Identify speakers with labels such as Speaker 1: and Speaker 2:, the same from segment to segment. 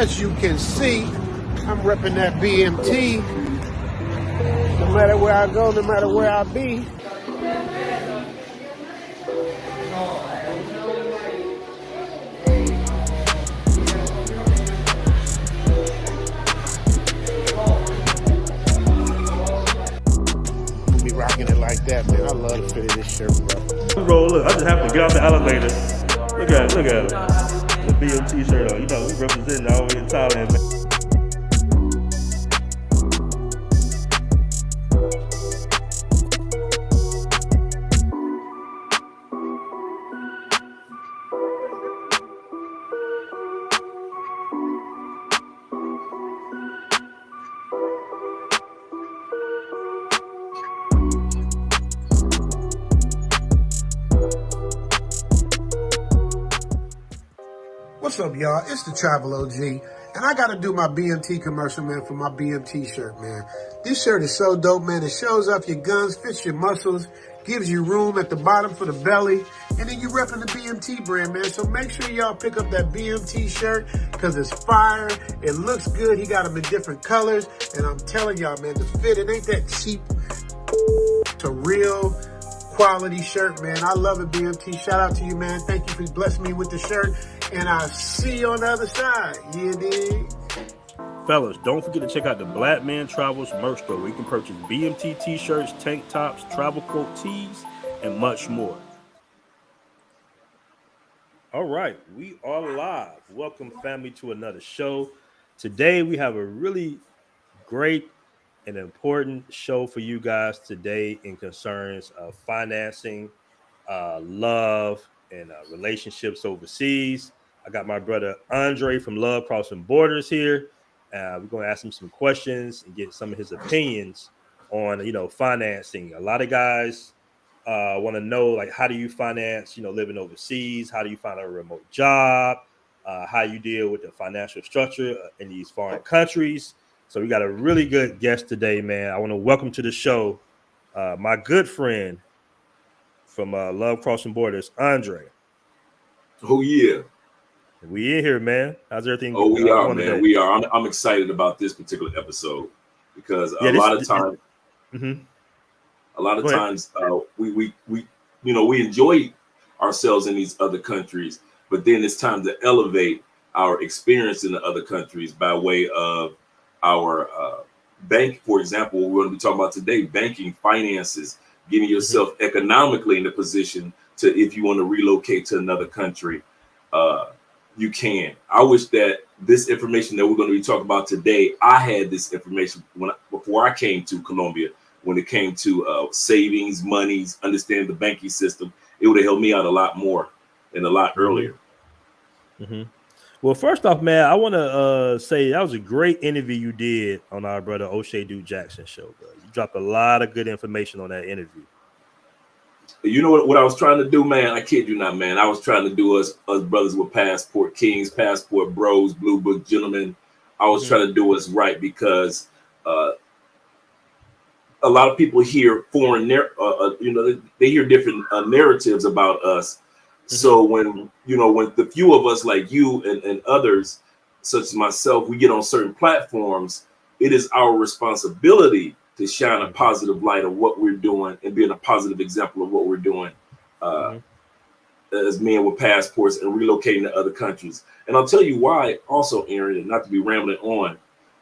Speaker 1: as you can see, I'm repping that BMT. No matter where I go, no matter where I be. Be rocking it like that, man. I love the fit of this shirt, bro.
Speaker 2: Bro, look, I just happened to get off the elevator. Look at it. The BMT shirt on. You know, we representing all the way in Thailand, man.
Speaker 1: What's up, y'all? It's the Travel OG, and I gotta do my BMT commercial, man, for my BMT shirt, man. This shirt is so dope, man. It shows off your guns, fits your muscles, gives you room at the bottom for the belly, and then you repping the BMT brand, man. So make sure y'all pick up that BMT shirt, because it's fire. It looks good. He got them in different colors, and I'm telling y'all, man, the fit, it ain't that cheap. It's a real quality shirt, man. I love it, BMT. Shout out to you, man. Thank you for blessing me with the shirt. And I'll see you on the other side. You dig?
Speaker 2: Fellas, don't forget to check out the Black Man Travels merch store where you can purchase BMT t-shirts, tank tops, travel quote tees, and much more. All right, we are live. Welcome, family, to another show. Today, we have a really great and important show for you guys today in concerns of financing, love, and relationships overseas. I got my brother Andre from Love Crossing Borders here. We're going to ask him some questions and get some of his opinions on, financing. A lot of guys want to know, like, how do you finance, living overseas? How do you find a remote job? How you deal with the financial structure in these foreign countries? So we got a really good guest today, man. I want to welcome to the show my good friend from Love Crossing Borders, Andre.
Speaker 3: Oh, yeah.
Speaker 2: We in here, man. How's everything?
Speaker 3: Oh, we are, man.
Speaker 2: Today?
Speaker 3: We are. I'm excited about this particular episode because a lot of times we enjoy ourselves in these other countries, but then it's time to elevate our experience in the other countries by way of our bank. For example, we're going to be talking about today, banking, finances, getting yourself economically in a position to, if you want to relocate to another country, you can. I wish that this information that we're going to be talking about today, I had this information before I came to Colombia, when it came to savings, monies, understanding the banking system. It would have helped me out a lot more and a lot earlier.
Speaker 2: Well, first off, man, I want to say that was a great interview you did on our brother O'Shea Duke Jackson show, bro. You dropped a lot of good information on that interview.
Speaker 3: You know what I was trying to do, man? I kid you not, man. I was trying to do us brothers with passport kings, passport bros, blue book gentlemen. I was trying to do us right because a lot of people hear foreign, they hear different narratives about us. So when the few of us like you and others, such as myself, we get on certain platforms, it is our responsibility to shine a positive light of what we're doing and being a positive example of what we're doing as men with passports and relocating to other countries. And I'll tell you why also, Aaron, and not to be rambling on,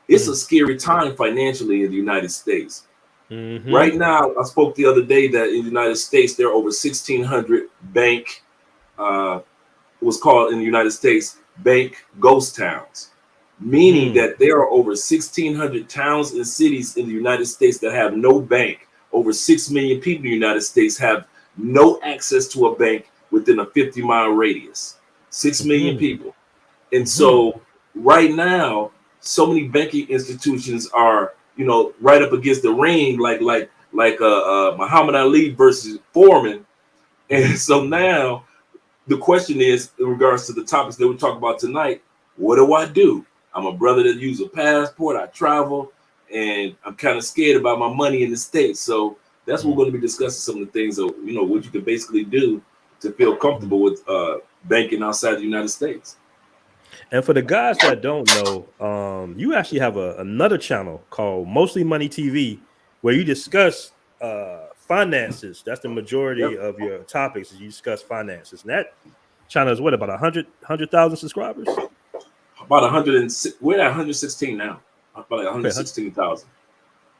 Speaker 3: it's a scary time financially in the United States. Right now, I spoke the other day that in the United States, there are over 1,600 bank, what's called in the United States, bank ghost towns. Meaning that there are over 1,600 towns and cities in the United States that have no bank. Over 6 million people in the United States have no access to a bank within a 50-mile radius. 6 million people. And so right now, so many banking institutions are, right up against the ring, like Muhammad Ali versus Foreman. And so now the question is, in regards to the topics that we talk about tonight, what do I do? I'm a brother that uses a passport. I travel, and I'm kind of scared about my money in the States. So that's what we're going to be discussing, some of the things of, what you can basically do to feel comfortable with banking outside the United States.
Speaker 2: And for the guys that don't know, you actually have another channel called Mostly Money TV where you discuss finances. That's the majority
Speaker 3: Yep.
Speaker 2: of your topics is you discuss finances. And that channel is what, about 100,000 subscribers?
Speaker 3: About 106. We're at 116 now. About like
Speaker 2: Okay.
Speaker 3: 116,000.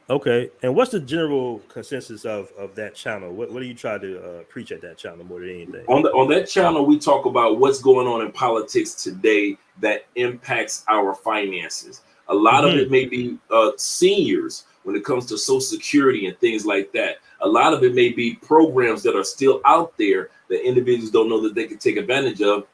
Speaker 2: Okay. And what's the general consensus of that channel? What do you try to preach at that channel more than anything?
Speaker 3: On that channel, we talk about what's going on in politics today that impacts our finances. A lot of it may be seniors when it comes to Social Security and things like that. A lot of it may be programs that are still out there that individuals don't know that they can take advantage of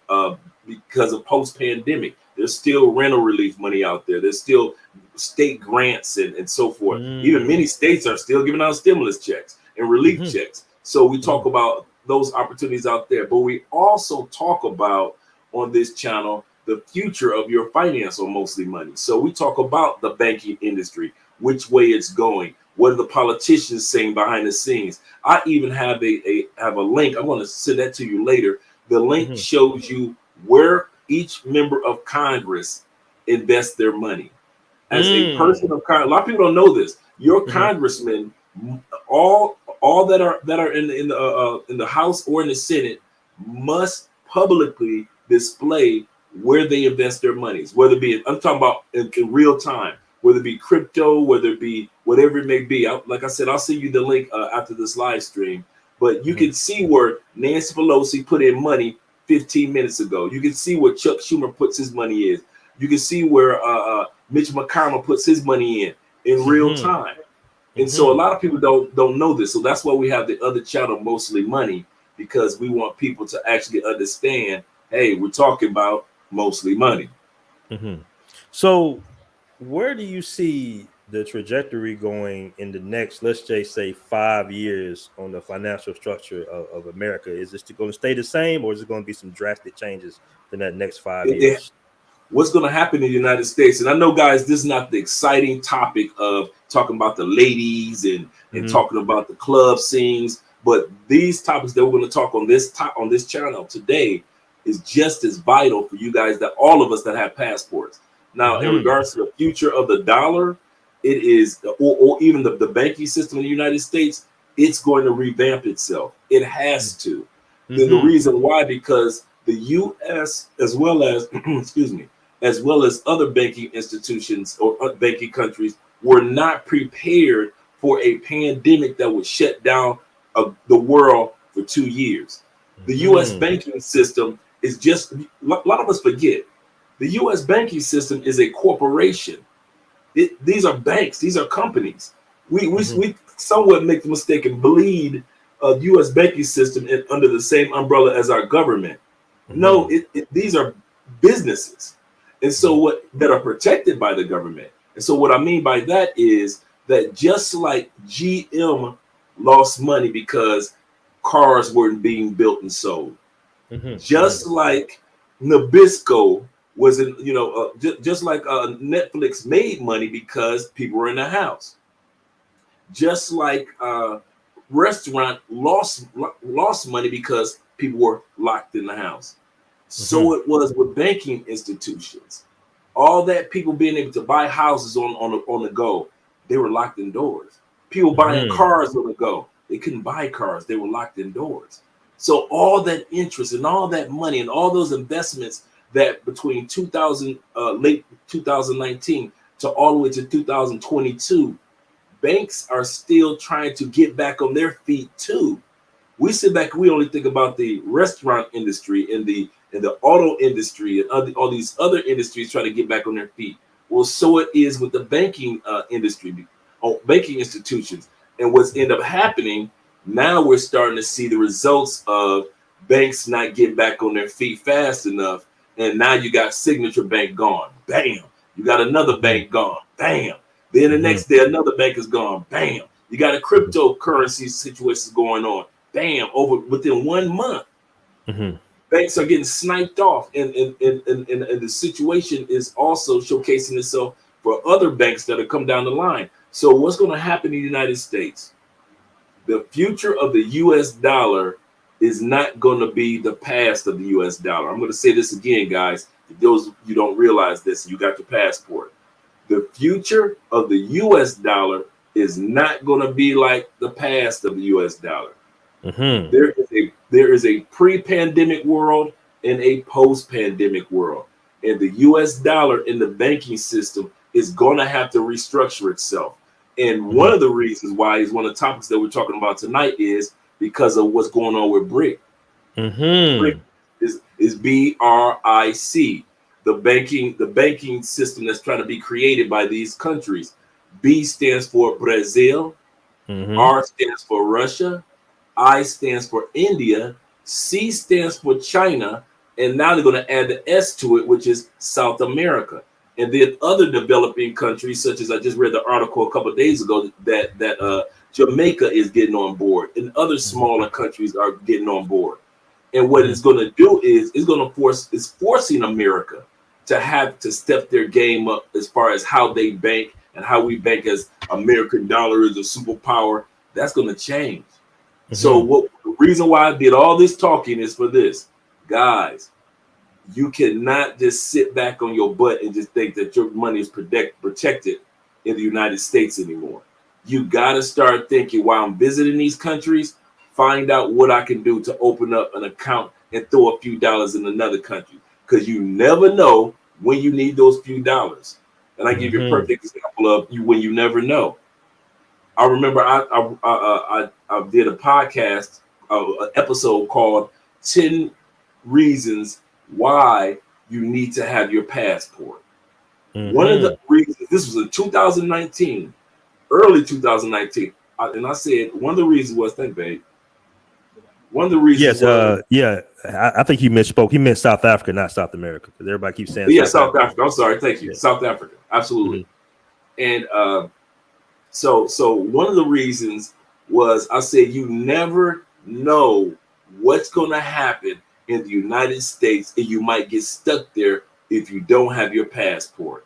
Speaker 3: because of post-pandemic. There's still rental relief money out there. There's still state grants and so forth. Even many states are still giving out stimulus checks and relief checks. So we talk about those opportunities out there. But we also talk about on this channel the future of your finance on Mostly Money. So we talk about the banking industry, which way it's going, what are the politicians saying behind the scenes. I even have a link. I'm going to send that to you later. The link shows you where each member of Congress invests their money. As a person of Congress, a lot of people don't know this. Your congressmen, all that are in the House or in the Senate, must publicly display where they invest their monies. Whether it be, I'm talking about in real time, whether it be crypto, whether it be whatever it may be. Like I said, I'll send you the link after this live stream. But you can see where Nancy Pelosi put in money 15 minutes ago. You can see where Chuck Schumer puts his money in. You can see where Mitch McConnell puts his money in real time. And so a lot of people don't know this. So that's why we have the other channel, Mostly Money, because we want people to actually understand, hey, we're talking about mostly money.
Speaker 2: So where do you see the trajectory going in the next, let's just say 5 years on the financial structure of America? Is this going to stay the same, or is it going to be some drastic changes in that next 5 years?
Speaker 3: What's going to happen in the United States? And I know, guys, this is not the exciting topic of talking about the ladies and talking about the club scenes, but these topics that we're going to talk on this channel today is just as vital for you guys, that all of us that have passports. Now, in regards to the future of the dollar, it is, or even the banking system in the United States, it's going to revamp itself. It has to. The reason why, because the U.S. as well as, excuse me, as well as other banking institutions or banking countries were not prepared for a pandemic that would shut down the world for 2 years. The U.S. banking system is just, a lot of us forget, the U.S. banking system is a corporation. These are banks. These are companies. We somewhat make the mistake and bleed a U.S. banking system under the same umbrella as our government. No, these are businesses. And so that are protected by the government. And so what I mean by that is that just like GM lost money because cars weren't being built and sold, just like Nabisco was in, just like Netflix made money because people were in the house, just like restaurant lost money because people were locked in the house. So it was with banking institutions. All that people being able to buy houses on the go, they were locked indoors. People buying cars on the go, they couldn't buy cars. They were locked indoors. So all that interest and all that money and all those investments that between late 2019 to all the way to 2022, banks are still trying to get back on their feet too. We sit back, we only think about the restaurant industry and the auto industry and all these other industries trying to get back on their feet. Well, so it is with the banking industry, banking institutions. And what's end up happening, now we're starting to see the results of banks not getting back on their feet fast enough. And now you got Signature Bank gone. Bam. You got another bank gone. Bam. Then the next day, another bank is gone. Bam. You got a cryptocurrency situation going on. Bam. Within 1 month. Banks are getting sniped off, and the situation is also showcasing itself for other banks that have come down the line. So what's going to happen in the United States? The future of the U.S. dollar is not going to be the past of the U.S. dollar. I'm going to say this again, guys. those you don't realize this, you got your passport. The future of the U.S. dollar is not going to be like the past of the U.S. dollar.
Speaker 2: Mm-hmm.
Speaker 3: There is a pre-pandemic world and a post-pandemic world, and the U.S. dollar in the banking system is going to have to restructure itself. And one of the reasons why is one of the topics that we're talking about tonight is because of what's going on with BRIC. BRIC is BRIC, the banking system that's trying to be created by these countries. B stands for Brazil, R stands for Russia, I stands for India, C stands for China, and now they're going to add the S to it, which is South America. And then other developing countries, such as I just read the article a couple of days ago, that Jamaica is getting on board, and other smaller countries are getting on board. And what it's going to do is it's forcing America to have to step their game up as far as how they bank and how we bank as American dollar is a superpower. That's going to change. So the reason why I did all this talking is for this, guys. You cannot just sit back on your butt and just think that your money is protected in the United States anymore. You got to start thinking, while I'm visiting these countries, find out what I can do to open up an account and throw a few dollars in another country, because you never know when you need those few dollars. And I give you a perfect example of when you never know. I remember I did a podcast, an episode called 10 Reasons Why You Need to Have Your Passport. One of the reasons, this was in 2019, early 2019, and I said one of the reasons was, thank babe. One of the reasons
Speaker 2: I think he misspoke. He meant South Africa, not South America, because everybody keeps saying
Speaker 3: South Africa. I'm sorry, thank you. Yeah. South Africa, absolutely. And so one of the reasons was I said you never know what's going to happen in the United States, and you might get stuck there if you don't have your passport.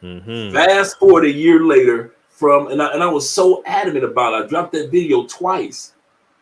Speaker 3: Fast forward a year later, and I was so adamant about it. I dropped that video twice,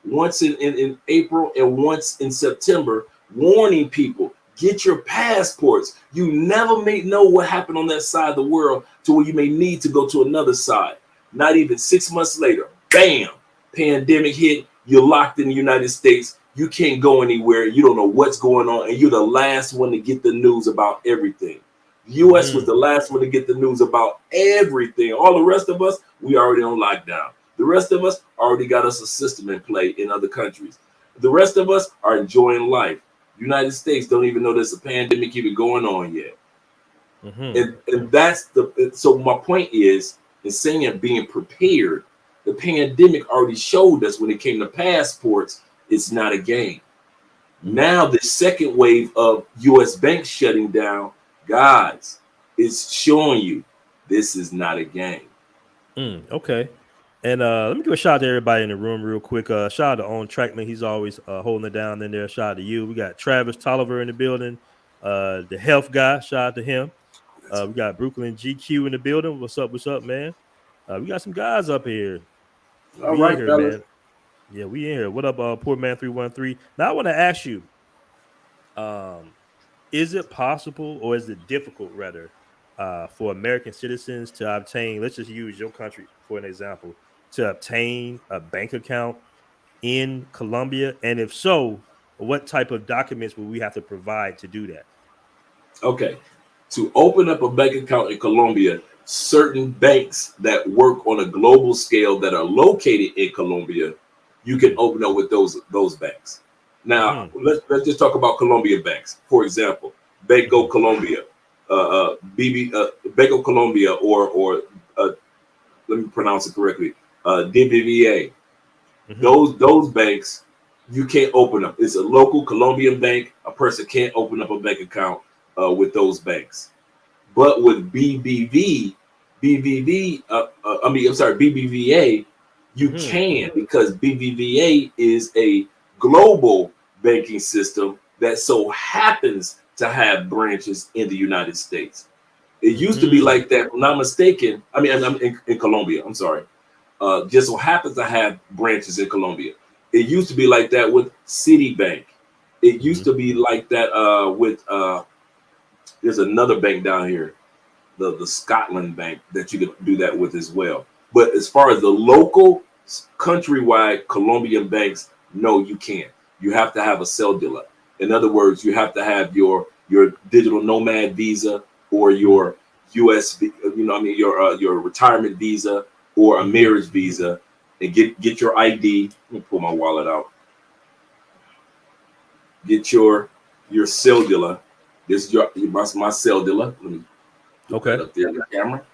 Speaker 3: once in April and once in September, warning people, get your passports. You never may know what happened on that side of the world to where you may need to go to another side. Not even 6 months later, bam, pandemic hit. You're locked in the United States. You can't go anywhere. You don't know what's going on. And you're the last one to get the news about everything. The U.S. was the last one to get the news about everything. All the rest of us, we already on lockdown. The rest of us already got us a system in play in other countries. The rest of us are enjoying life. United States don't even know there's a pandemic even going on yet. And that's so my point is, in saying and being prepared, the pandemic already showed us when it came to passports, it's not a game. Now the second wave of U.S. banks shutting down, guys, is showing you this is not a game.
Speaker 2: Okay. And let me give a shout out to everybody in the room real quick. Shout out to On Trackman. He's always holding it down in there. Shout out to you. We got Travis Tolliver in the building. The health guy. Shout out to him. We got Brooklyn GQ in the building. What's up, man? We got some guys up here.
Speaker 3: All right,
Speaker 2: here,
Speaker 3: fellas.
Speaker 2: man. Yeah, we in here. What up, Poor Man 313? Now I want to ask you, is it possible, or is it difficult rather, for American citizens to obtain, let's just use your country for an example, to obtain a bank account in Colombia? And if so, what type of documents will we have to provide to do that?
Speaker 3: Okay. To open up a bank account in Colombia, certain banks that work on a global scale that are located in Colombia, you can open up with those banks. Now, let's just talk about Colombian banks. For example, Banco Colombia, Banco Colombia, or let me pronounce it correctly, DBVA. Those banks, you can't open up. It's a local Colombian bank. A person can't open up a bank account with those banks. But with BBVA, you can, because BBVA is a global banking system that so happens to have branches in the United States. It used to be like that, if I'm not mistaken. I mean, I'm in Colombia. I'm sorry. Just so happens to have branches in Colombia. It used to be like that with Citibank. It used to be like that with There's another bank down here, the Scotland Bank, that you can do that with as well. But as far as the local countrywide Colombian banks, no, you can't. You have to have a cedula. In other words, you have to have your digital nomad visa or your US, your retirement visa or a marriage visa, and get your ID. Let me pull my wallet out. Get your cedula. This is my cedula. Let me put that up there in the camera.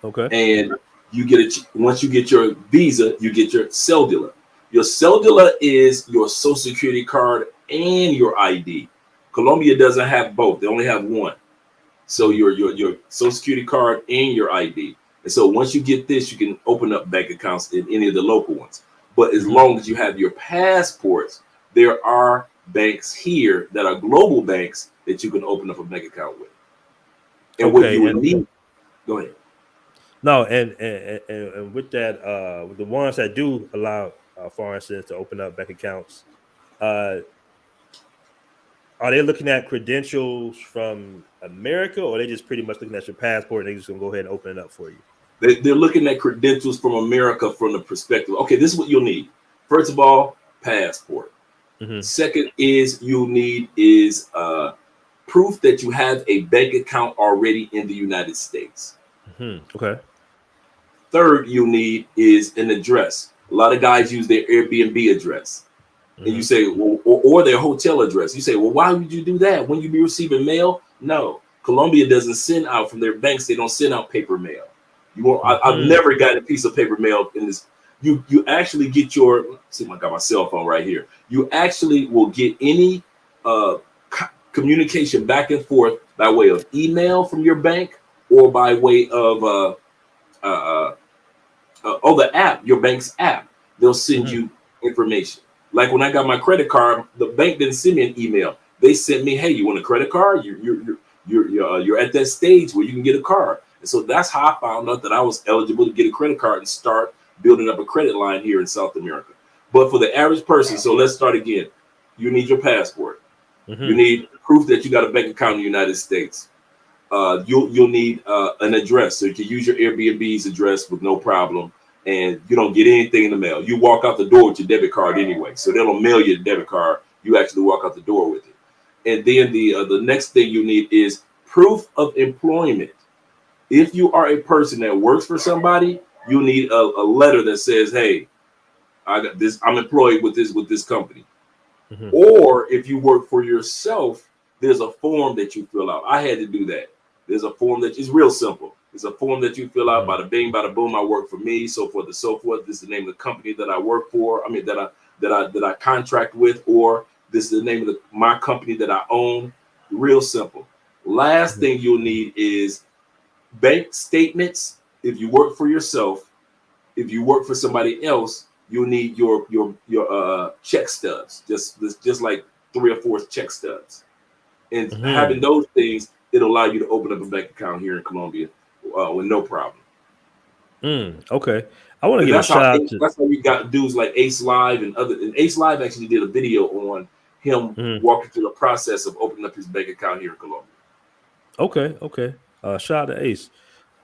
Speaker 2: Okay.
Speaker 3: And you get it once you get your visa, you get your cedula. Your cedula is your social security card and your ID. Colombia doesn't have both; they only have one. So your social security card and your ID. And so once you get this, you can open up bank accounts in any of the local ones. But as long as you have your passports, there are banks here that are global banks that you can open up a bank account with. And what you would need, go ahead.
Speaker 2: No, and with that, with the ones that do allow foreign citizens to open up bank accounts, are they looking at credentials from America, or are they just pretty much looking at your passport and they just gonna go ahead and open it up for you?
Speaker 3: They're looking at credentials from America from the perspective. Okay, this is what you'll need. First of all, passport. Second is you'll need is proof that you have a bank account already in the United States.
Speaker 2: Okay.
Speaker 3: Third, you need is an address. A lot of guys use their Airbnb address. And you say, well, or their hotel address. You say, well, why would you do that? When you be receiving mail? No. Colombia doesn't send out from their banks. They don't send out paper mail. I've never gotten a piece of paper mail in this. You actually get your, let's see if I got my cell phone right here. You actually will get any communication back and forth by way of email from your bank or by way of the app, your bank's app. They'll send you information. Like when I got my credit card, the bank didn't send me an email. They sent me, hey, you want a credit card? You're at that stage where you can get a card. And so that's how I found out that I was eligible to get a credit card and start building up a credit line here in South America. But for the average person, so let's start again. You need your passport. You need proof that you got a bank account in the United States. You'll need an address, so you can use your Airbnb's address with no problem, and you don't get anything in the mail. You walk out the door with your debit card anyway, so they don't mail you the debit card. You actually walk out the door with it. And then the next thing you need is proof of employment. If you are a person that works for somebody, you need a letter that says, hey, I got this, I'm employed with this company. Or if you work for yourself, there's a form that you fill out. I had to do that. There's a form that is real simple. It's a form that you fill out, bada bing, bada boom. I work for me, so forth and so forth. This is the name of the company that I work for. I mean that I contract with, or this is the name of my company that I own. Real simple. Last thing you'll need is bank statements. If you work for yourself, if you work for somebody else, you'll need your check stubs. Just like 3 or 4 check stubs. And having those things, it'll allow you to open up a bank account here in Colombia with no problem.
Speaker 2: Okay. I want to give a shout out to.
Speaker 3: That's how we got dudes like Ace Live and other. And Ace Live actually did a video on him walking through the process of opening up his bank account here in Colombia.
Speaker 2: Okay. Shout out to Ace.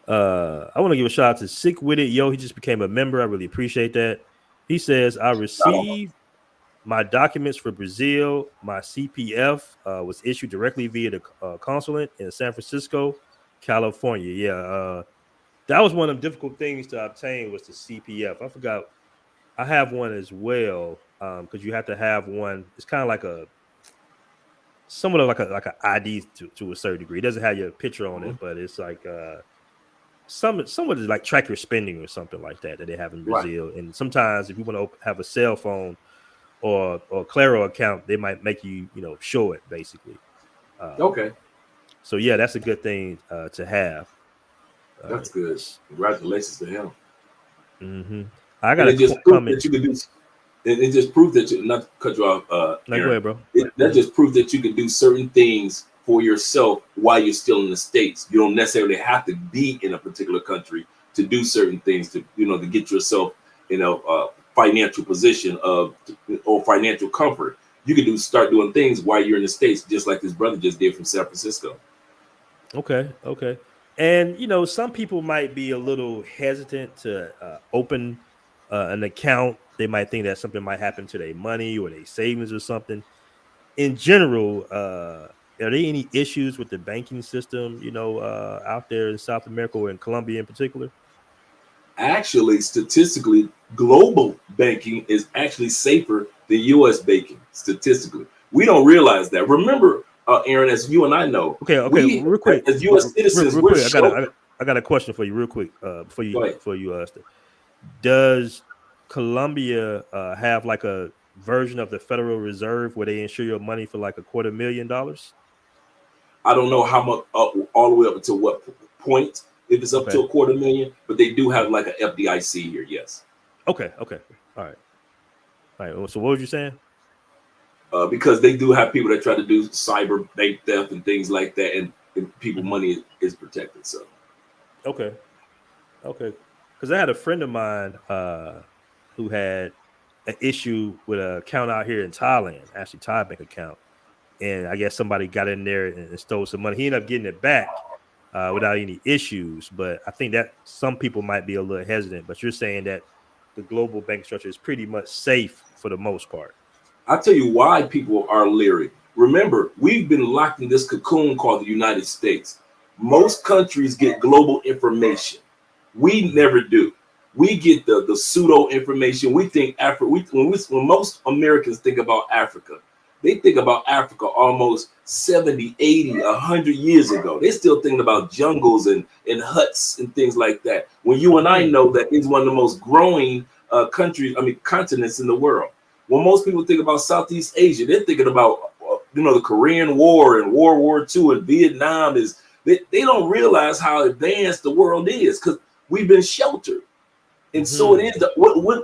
Speaker 2: I want to give a shout out to Sick With It. Yo, he just became a member. I really appreciate that. He says, I received my documents for Brazil. My CPF was issued directly via the consulate in San Francisco, California. Yeah, that was one of the difficult things to obtain was the CPF. I forgot. I have one as well because you have to have one. It's kind of like somewhat like an ID to a certain degree. It doesn't have your picture on it, but it's like somewhat like track your spending or something like that they have in Brazil. Right. And sometimes if you want to have a cell phone or Claro account, they might make you show it basically.
Speaker 3: Okay.
Speaker 2: So yeah, that's a good thing to have.
Speaker 3: That's good. Congratulations to him.
Speaker 2: I got to comment.
Speaker 3: That you can do. It just proves that you not to cut you off.
Speaker 2: Go ahead, bro.
Speaker 3: That just proves that you can do certain things for yourself while you're still in the States. You don't necessarily have to be in a particular country to do certain things to get yourself financial position or financial comfort. You can start doing things while you're in the States, just like this brother just did from San Francisco.
Speaker 2: Okay. And some people might be a little hesitant to open an account. They might think that something might happen to their money or their savings or something. In general, are there any issues with the banking system, out there in South America or in Colombia in particular?
Speaker 3: Actually, statistically, global banking is actually safer than U.S. banking. Statistically, we don't realize that. Remember, Aaron, as you and I know,
Speaker 2: Okay.
Speaker 3: we
Speaker 2: Real quick,
Speaker 3: as U.S. citizens,
Speaker 2: real
Speaker 3: we're
Speaker 2: quick. I got
Speaker 3: sheltered.
Speaker 2: a I got a question for you, real quick. Before
Speaker 3: Go ahead.
Speaker 2: does Colombia have like a version of the Federal Reserve where they insure your money for like $250,000?
Speaker 3: I don't know how much up, all the way up until what point, if it's up to
Speaker 2: Okay.
Speaker 3: a 250,000, but they do
Speaker 2: Okay.
Speaker 3: have like an FDIC here. Yes,
Speaker 2: Okay. All right. All right. So what was you saying?
Speaker 3: because they do have people that try to do cyber bank theft and things like that, and people
Speaker 2: Hmm.
Speaker 3: money is protected. So
Speaker 2: Okay. Okay. Because I had a friend of mine who had an issue with an account out here in Thailand, actually Thai bank account, and I guess somebody got in there and stole some money. He ended up getting it back without any issues, but I think that some people might be a little hesitant. But you're saying that the global bank structure is pretty much safe for the most part.
Speaker 3: I'll tell you why people are leery. Remember, we've been locked in this cocoon called the United States. Most countries get global information. We
Speaker 2: Hmm.
Speaker 3: never do. We get the pseudo information. We think Africa. When most Americans think about Africa, they think about Africa almost 70, 80, 100 years ago. They're still thinking about jungles and huts and things like that. When you and I
Speaker 2: Hmm.
Speaker 3: know that it's one of the most growing continents in the world. When most people think about Southeast Asia, they're thinking about the Korean War and World War II and Vietnam. They don't realize how advanced the world is because we've been sheltered. And so it
Speaker 2: Hmm.
Speaker 3: is.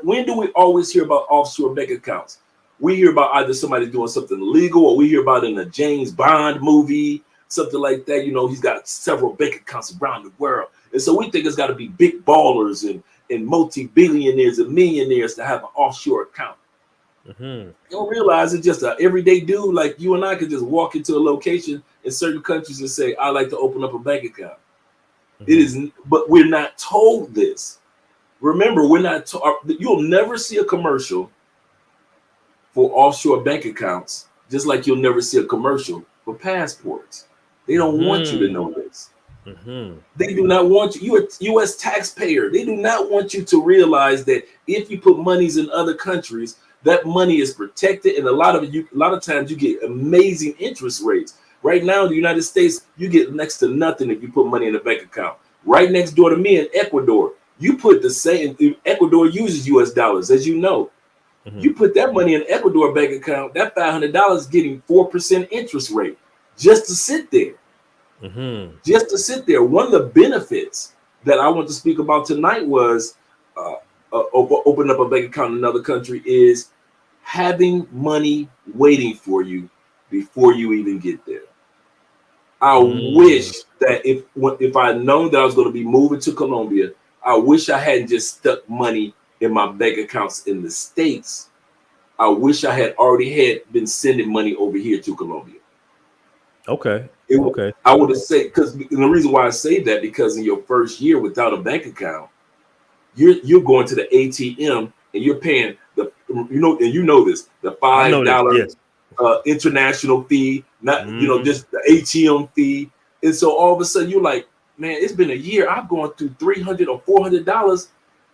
Speaker 3: When do we always hear about offshore bank accounts? We hear about either somebody doing something illegal, or we hear about in a James Bond movie, something like that. He's got several bank accounts around the world, and so we think it's got to be big ballers and multi-billionaires and millionaires to have an offshore account.
Speaker 2: Hmm.
Speaker 3: You don't realize it's just an everyday dude like you and I could just walk into a location in certain countries and say, "I'd like to open up a bank account." It
Speaker 2: Hmm.
Speaker 3: is, but we're not told this. Remember, we're not. You'll never see a commercial for offshore bank accounts, just like you'll never see a commercial for passports. They don't want you to
Speaker 2: Hmm.
Speaker 3: know this.
Speaker 2: Hmm.
Speaker 3: They do not want you. You're a U.S. taxpayer. They do not want you to realize that if you put monies in other countries, that money is protected, and a lot of times you get amazing interest rates. Right now in the United States, you get next to nothing if you put money in a bank account. Right next door to me in Ecuador, you put the same. Ecuador uses U.S. dollars, as you know.
Speaker 2: Hmm.
Speaker 3: You put that money in an Ecuador bank account, that $500 getting 4% interest rate just to sit there.
Speaker 2: Hmm.
Speaker 3: Just to sit there. One of the benefits that I want to speak about tonight was uh, open up a bank account in another country is having money waiting for you before you even get there. I wish
Speaker 2: Hmm.
Speaker 3: that if I had known that I was going to be moving to Colombia, I wish I hadn't just stuck money in my bank accounts in the States. I wish I had already had been sending money over here to Colombia.
Speaker 2: Okay.
Speaker 3: It,
Speaker 2: Okay.
Speaker 3: I would have said because the reason why I say that because in your first year without a bank account, you're going to the ATM and you're paying this the
Speaker 2: I
Speaker 3: five
Speaker 2: know this.
Speaker 3: dollar
Speaker 2: Yes.
Speaker 3: international fee, not
Speaker 2: Hmm.
Speaker 3: just the ATM fee, and so all of a sudden you're like, man, it's been a year. I've gone through $300 or $400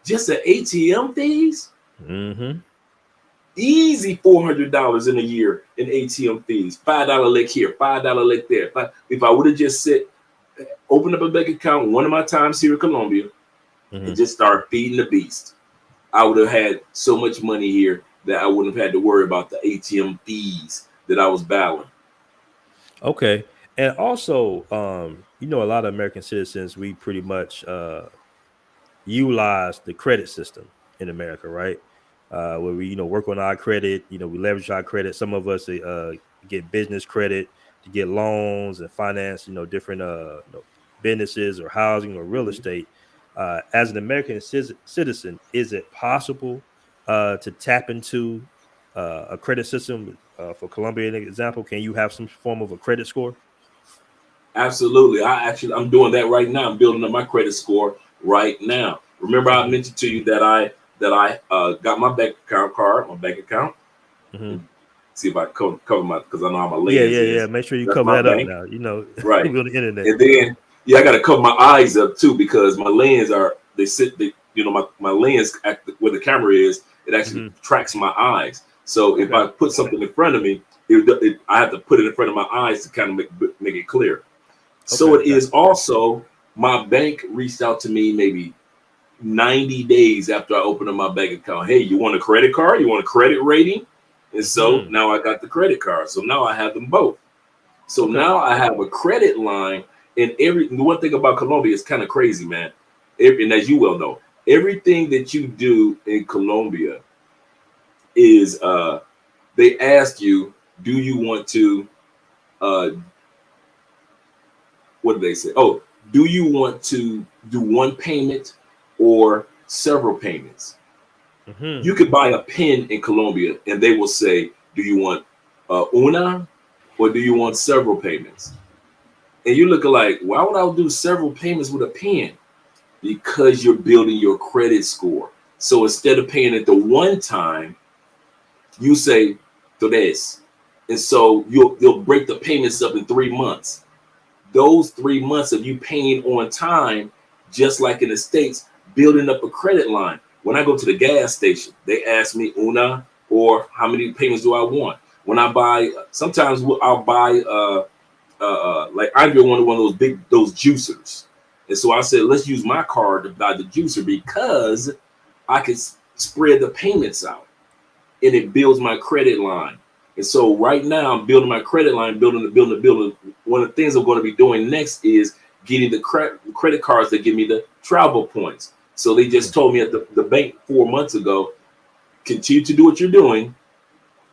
Speaker 3: just at ATM fees.
Speaker 2: Hmm.
Speaker 3: Easy $400 in a year in ATM fees. $5 lick here, $5 lick there. If I would have just opened up a bank account one of my times here in Colombia and
Speaker 2: Hmm.
Speaker 3: just started feeding the beast, I would have had so much money here that I wouldn't have had to worry about the ATM fees that I was battling.
Speaker 2: Okay. And also, a lot of American citizens, we pretty much utilize the credit system in America, right? Where we, work on our credit, we leverage our credit. Some of us get business credit to get loans and finance, different businesses or housing or real
Speaker 3: Mhm.
Speaker 2: estate. As an American citizen, is it possible to tap into a credit system for Colombia? An example, can you have some form of a credit score?
Speaker 3: Absolutely. I'm doing that right now. I'm building up my credit score right now. Remember, I mentioned to you that I got my bank account card, my bank account. See if I cover my, because I know how my lens
Speaker 2: Yeah.
Speaker 3: is.
Speaker 2: Make sure you
Speaker 3: That's
Speaker 2: cover
Speaker 3: my
Speaker 2: that up
Speaker 3: bank.
Speaker 2: now. You know,
Speaker 3: Right.
Speaker 2: we on the internet.
Speaker 3: And then, I got to cover my eyes up too, because my lens my lens, where the camera is, it actually tracks my eyes. So if I put something in front of me, I have to put it in front of my eyes to kind of make it clear. So it is also, my bank reached out to me maybe 90 days after I opened up my bank account. Hey, you want a credit card? You want a credit rating? And so now I got the credit card. So now I have them both. So now I have a credit line. And the one thing about Colombia is kind of crazy, man. And as you well know, everything that you do in Colombia is they ask you, do you want to what do they say? Oh, do you want to do one payment or several payments? You could buy a pen in Colombia and they will say, do you want una or do you want several payments? And you're looking like, why would I do several payments with a pen? Because you're building your credit score. So instead of paying it the one time, you say tres. And so you'll break the payments up in 3 months. Those 3 months of you paying on time, just like in the States, building up a credit line. When I go to the gas station, they ask me una or how many payments do I want. When I buy, sometimes I'll buy like Andre wanted one of those juicers, and so I said, let's use my card to buy the juicer because I can spread the payments out, and it builds my credit line. And so right now I'm building my credit line, building. One of the things I'm going to be doing next is getting the credit cards that give me the travel points. So they just told me at the bank 4 months ago, continue to do what you're doing,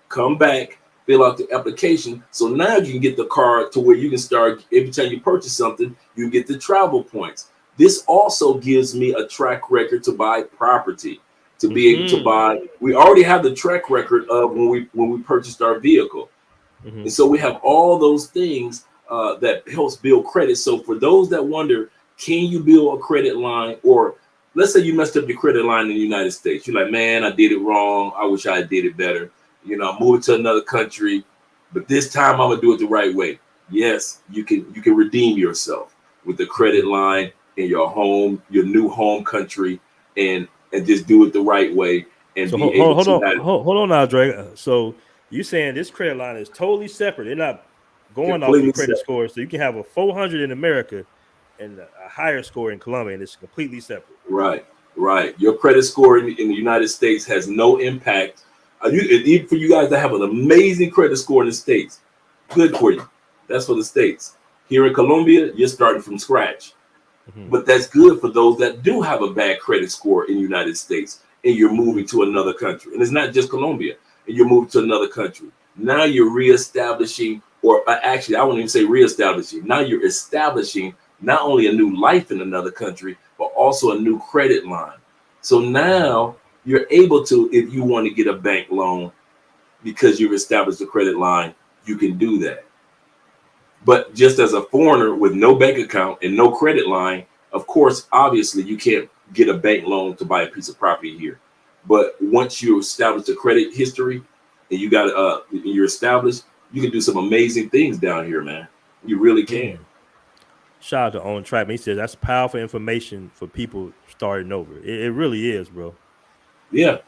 Speaker 3: come back, fill out the application. So now you can get the card to where you can start, every time you purchase something, you get the travel points. This also gives me a track record to buy property, to be able to buy. We already have the track record of when we purchased our vehicle. And so we have all those things that helps build credit. So for those that wonder, can you build a credit line? Or let's say you messed up your credit line in the United States. You're like, man, I did it wrong. I wish I did it better. I'm moving to another country, but this time I'm gonna do it the right way. Yes, you can redeem yourself with the credit line in your new home country, and just do it the right way and
Speaker 2: So
Speaker 3: be able to
Speaker 2: hold on now, Dre. So you saying this credit line is totally separate? They're not going off your
Speaker 3: completely
Speaker 2: credit
Speaker 3: separate.
Speaker 2: score, so you can have a 400 in America and a higher score in Colombia, and it's completely separate.
Speaker 3: Right. Your credit score in the United States has no impact. Even for you guys that have an amazing credit score in the States, good for you. That's for the States. Here in Colombia, you're starting from scratch. But that's good for those that do have a bad credit score in the United States and you're moving to another country. And it's not just Colombia, and you're moving to another country. Now you're reestablishing, or actually, I wouldn't even say reestablishing. Now you're establishing not only a new life in another country, but also a new credit line. So now you're able to, if you want to get a bank loan because you've established a credit line, you can do that. But just as a foreigner with no bank account and no credit line, of course, obviously, you can't get a bank loan to buy a piece of property here. But once you establish a credit history and you're established, you can do some amazing things down here, man. You really can.
Speaker 2: Shout out to On Track. He says that's powerful information for people starting over. It really is, bro.
Speaker 3: Yeah.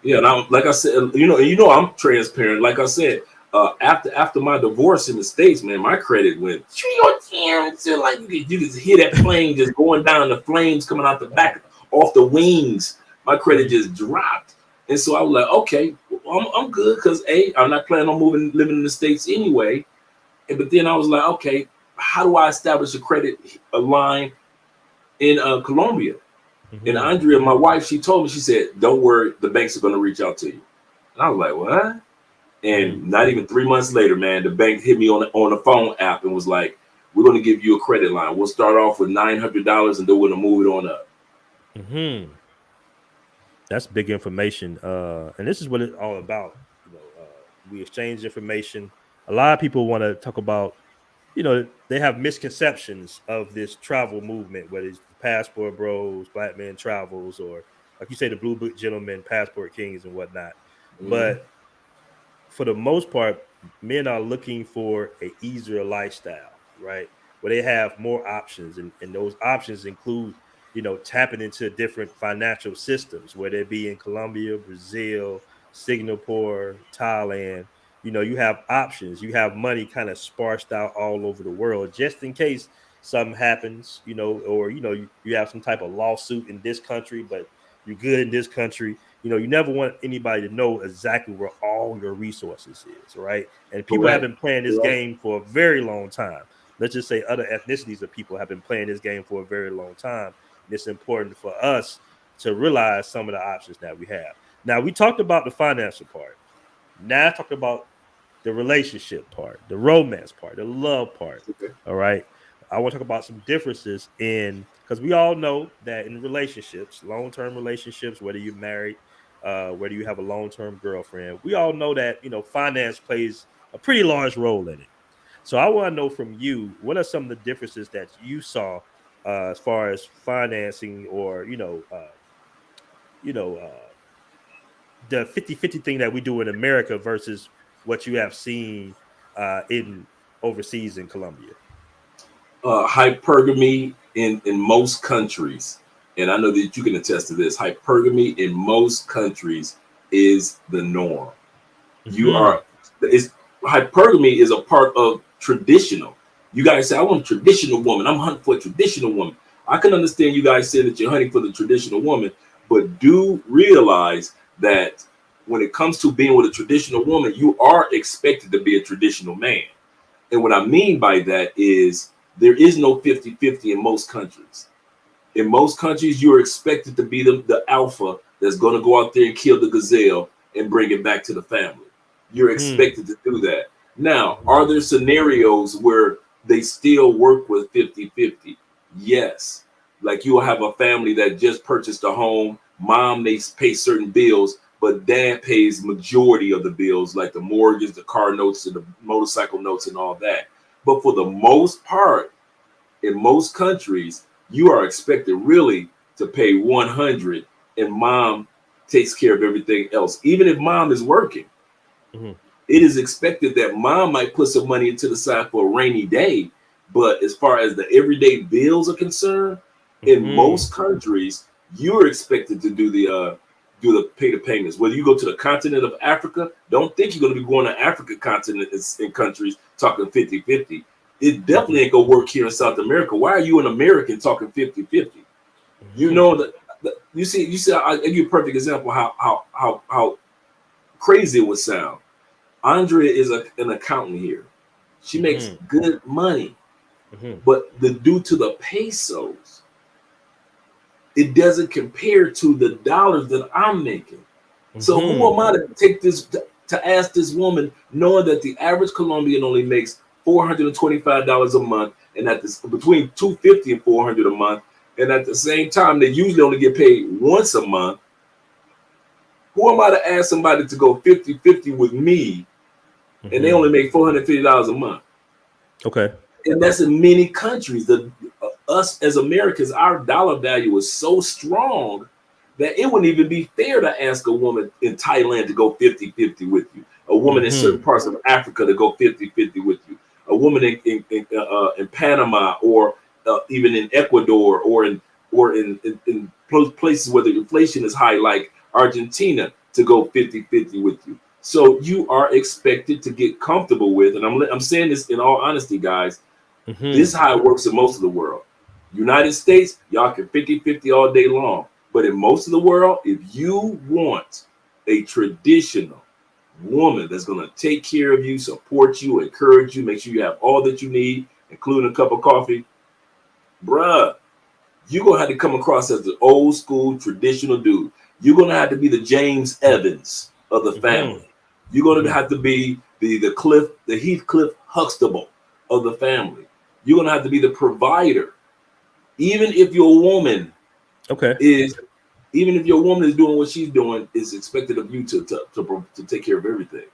Speaker 3: Yeah. And like I said, I'm transparent. Like I said, after my divorce in the States, man, my credit went like you can hear that plane just going down, the flames coming out the back off the wings. My credit just dropped, and so I was like, okay, I'm good because I'm not planning on living in the States anyway. But then I was like, okay, how do I establish a line in Colombia? And Andrea, my wife, she told me, she said, don't worry, the banks are going to reach out to you. And I was like, what? And not even 3 months later, man, the bank hit me on the phone app and was like, we're going to give you a credit line. We'll start off with $900 and then we're going to move it on up.
Speaker 2: That's big information. And this is what it's all about. We exchange information. A lot of people want to talk about they have misconceptions of this travel movement, whether it's passport bros, black men travels, or like you say, the blue book gentlemen, passport kings, and whatnot.
Speaker 3: Mhm.
Speaker 2: But for the most part, men are looking for a easier lifestyle, right? Where they have more options, and those options include, tapping into different financial systems, whether it be in Colombia, Brazil, Singapore, Thailand. You have options. You have money kind of sparsed out all over the world, just in case something happens, or you have some type of lawsuit in this country, but you're good in this country. You never want anybody to know exactly where all your resources is, right? And people have
Speaker 3: Correct.
Speaker 2: been playing this
Speaker 3: Correct.
Speaker 2: game for a very long time. Let's just say other ethnicities of people have been playing this game for a very long time. And it's important for us to realize some of the options that we have. Now, we talked about the financial part. Now, talk about the relationship part, the romance part, the love part.
Speaker 3: Okay.
Speaker 2: All right. I want to talk about some differences because we all know that in relationships, long-term relationships, whether you're married, whether you have a long-term girlfriend, we all know that, finance plays a pretty large role in it. So I want to know from you, what are some of the differences that you saw as far as financing or, you know, uh, the 50-50 thing that we do in America versus what you have seen in overseas in Colombia.
Speaker 3: Hypergamy in most countries, and I know that you can attest to this. Hypergamy in most countries is the norm. You
Speaker 2: Mm-hmm.
Speaker 3: are is Hypergamy is a part of traditional. You guys say, I want a traditional woman. I'm hunting for a traditional woman. I can understand you guys saying that you're hunting for the traditional woman, but do realize that when it comes to being with a traditional woman, you are expected to be a traditional man. And what I mean by that is there is no 50-50 in most countries. In most countries, you're expected to be the alpha that's going to go out there and kill the gazelle and bring it back to the family. You're
Speaker 2: Mm-hmm.
Speaker 3: expected to do that. Now, are
Speaker 2: Mm-hmm.
Speaker 3: there scenarios where they still work with 50-50? Yes. Like you'll have a family that just purchased a home. Mom may pay certain bills, but dad pays majority of the bills, like the mortgage, the car notes, and the motorcycle notes, and all that. But for the most part, in most countries, you are expected really to pay 100, and mom takes care of everything else. Even if mom is working,
Speaker 2: Mm-hmm.
Speaker 3: it is expected that mom might put some money into the side for a rainy day. But as far as the everyday bills are concerned, in
Speaker 2: Mm-hmm.
Speaker 3: most countries, you're expected to do the pay the payments. Whether you go to the continent of Africa, don't think you're going to be going to Africa continent in countries talking 50-50. It
Speaker 2: Mm-hmm.
Speaker 3: definitely ain't gonna work here in South America. Why are you an American talking 50-50? You
Speaker 2: Mm-hmm.
Speaker 3: know that you see. I give you a perfect example how crazy it would sound. Andrea is an accountant here. She makes
Speaker 2: Mm-hmm.
Speaker 3: good money, but due to the pesos, it doesn't compare to the dollars that I'm making. So who
Speaker 2: Mm-hmm.
Speaker 3: am I to take this to ask this woman, knowing that the average Colombian only makes $425 a month, and at this between 250 and 400 a month, and at the same time they usually only get paid once a month. Who am I to ask somebody to go 50-50 with me, and they
Speaker 2: Mm-hmm.
Speaker 3: only make $450 a month?
Speaker 2: Okay.
Speaker 3: And that's in many countries. Us as Americans, our dollar value is so strong that it wouldn't even be fair to ask a woman in Thailand to go 50-50 with you, a woman in certain
Speaker 2: Mm-hmm.
Speaker 3: parts of Africa to go 50-50 with you, a woman in Panama, or even in Ecuador, or in places where the inflation is high, like Argentina, to go 50-50 with you. So you are expected to get comfortable with, and I'm saying this in all honesty, guys, this is
Speaker 2: Mm-hmm.
Speaker 3: how it works in most of the world. United States, y'all can 50-50 all day long. But in most of the world, if you want a traditional woman that's going to take care of you, support you, encourage you, make sure you have all that you need, including a cup of coffee, bruh, you're going to have to come across as the old school traditional dude. You're going to have to be the James Evans of the
Speaker 2: Mm-hmm.
Speaker 3: family. You're going to
Speaker 2: Mm-hmm.
Speaker 3: have to be the Heathcliff Huxtable of the family. You're going to have to be the provider. Even if your woman
Speaker 2: Okay.
Speaker 3: is even if your woman is doing what she's doing, is expected of you to take care of everything.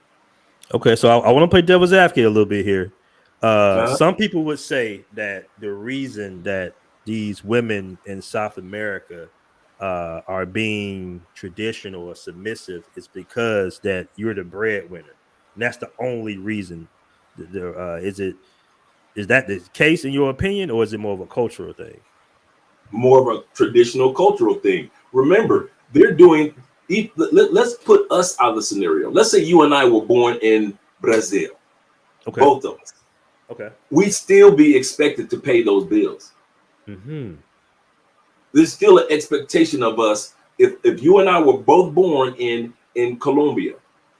Speaker 2: Okay. So I want to play devil's advocate a little bit here. Some people would say that the reason that these women in South America are being traditional or submissive is because that you're the breadwinner, and that's the only reason. Is that the case in your opinion, or is it more of a cultural thing?
Speaker 3: More of a traditional cultural thing. Remember,
Speaker 2: Mm-hmm.
Speaker 3: they're doing. Let's put us out of the scenario. Let's say you and I were born in Brazil,
Speaker 2: Okay.
Speaker 3: both of us.
Speaker 2: Okay.
Speaker 3: We'd still be expected to pay those bills.
Speaker 2: Mm-hmm.
Speaker 3: There's still an expectation of us. If you and I were both born in Colombia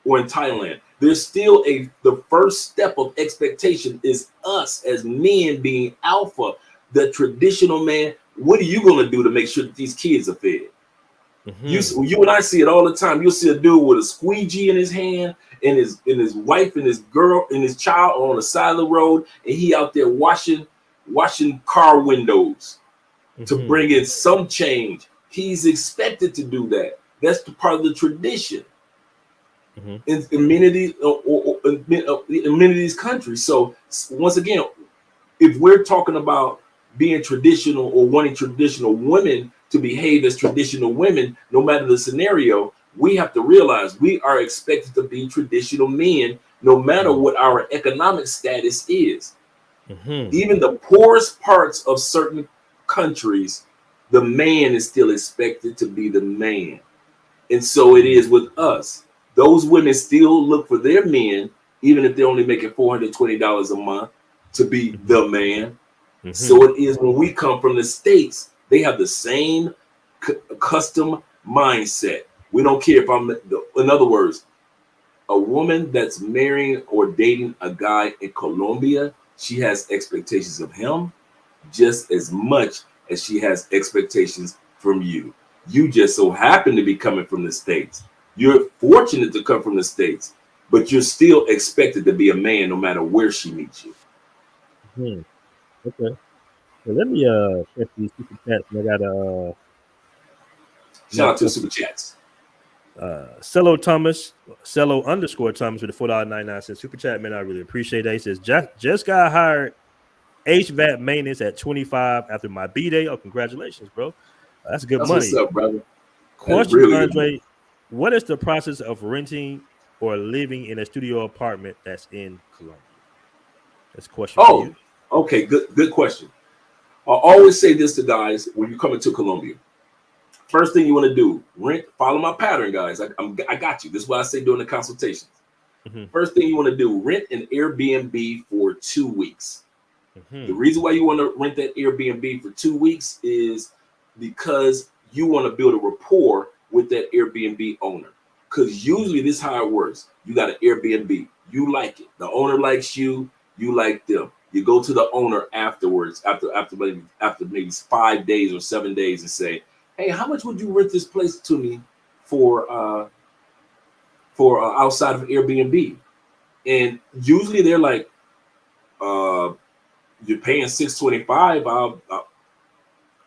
Speaker 3: or in Thailand, there's still the first step of expectation is us as men being alpha, the traditional man. What are you going to do to make sure that these kids are fed?
Speaker 2: Mm-hmm.
Speaker 3: You and I see it all the time. You'll see a dude with a squeegee in his hand, and his wife and his girl and his child on the side of the road, and he out there washing car windows to
Speaker 2: Mm-hmm.
Speaker 3: bring in some change. He's expected to do that. That's the part of the tradition
Speaker 2: Mm-hmm.
Speaker 3: in many of these in many of these countries. So once again, if we're talking about being traditional or wanting traditional women to behave as traditional women, no matter the scenario, we have to realize we are expected to be traditional men, no matter what our economic status is.
Speaker 2: Mm-hmm.
Speaker 3: Even the poorest parts of certain countries, the man is still expected to be the man. And so it is with us. Those women still look for their men, even if they're only making $420 a month, to be the man.
Speaker 2: Mm-hmm.
Speaker 3: So it is when we come from the States, they have the same custom mindset. We don't care if in other words, a woman that's marrying or dating a guy in Colombia, she has expectations of him just as much as she has expectations from you. You just so happen to be coming from the States. You're fortunate to come from the States, but you're still expected to be a man no matter where she meets you.
Speaker 2: Mm-hmm. Okay. So let me check these super chats. I got
Speaker 3: Shout
Speaker 2: another
Speaker 3: out to the
Speaker 2: question.
Speaker 3: Super Chats.
Speaker 2: Cello Thomas, Cello underscore Thomas with the $4.99 super chat. Man, I really appreciate that. He says, just got hired HVAC maintenance at 25 after my B day. Oh, congratulations, bro. That's good
Speaker 3: That's what's
Speaker 2: money.
Speaker 3: up, brother. That is
Speaker 2: Question,
Speaker 3: really good money.
Speaker 2: Andre, what is the process of renting or living in a studio apartment that's in Colombia? That's a question for
Speaker 3: Oh,
Speaker 2: you.
Speaker 3: okay. Good question. I always say this to guys when you come into Colombia. First thing you want to do, rent, follow my pattern, guys. I got you. This is what I say during the consultations.
Speaker 2: Mm-hmm.
Speaker 3: First thing you want to do, rent an Airbnb for 2 weeks. The
Speaker 2: Mm-hmm.
Speaker 3: reason why you want to rent that Airbnb for 2 weeks is because you want to build a rapport with that Airbnb owner. Because usually this is how it works. You got an Airbnb. You like it. The owner likes you. You like them. You go to the owner afterwards, after maybe 5 days or 7 days, and say, "Hey, how much would you rent this place to me for outside of Airbnb?" And usually they're like, uh, "You're paying $625.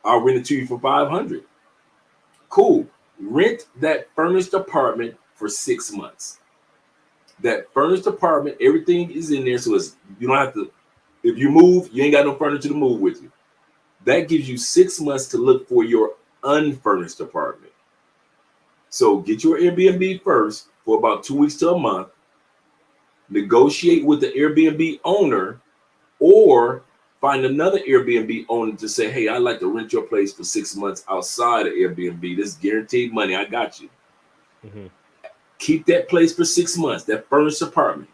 Speaker 3: I'll rent it to you for $500." Cool. Rent that furnished apartment for 6 months. That furnished apartment, everything is in there, so you don't have to. If you move, you ain't got no furniture to move with you. That gives you 6 months to look for your unfurnished apartment. So get your Airbnb first for about 2 weeks to a month. Negotiate with the Airbnb owner, or find another Airbnb owner to say, "Hey, I'd like to rent your place for 6 months outside of Airbnb. This is guaranteed money. I got you."
Speaker 2: Mm-hmm.
Speaker 3: Keep that place for 6 months, that furnished apartment.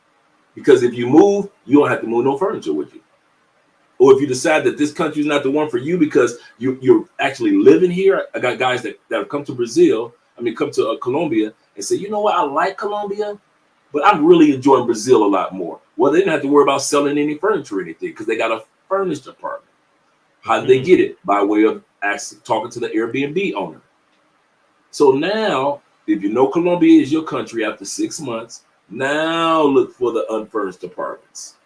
Speaker 3: Because if you move, you don't have to move no furniture with you. Or if you decide that this country is not the one for you because you're actually living here. I got guys that have come to Brazil, come to Colombia, and say, "You know what, I like Colombia, but I'm really enjoying Brazil a lot more." Well, they didn't have to worry about selling any furniture or anything because they got a furnished apartment. How did they get it? By way of talking to the Airbnb owner. So now, if you know Colombia is your country after 6 months, now look for the unfurnished apartments.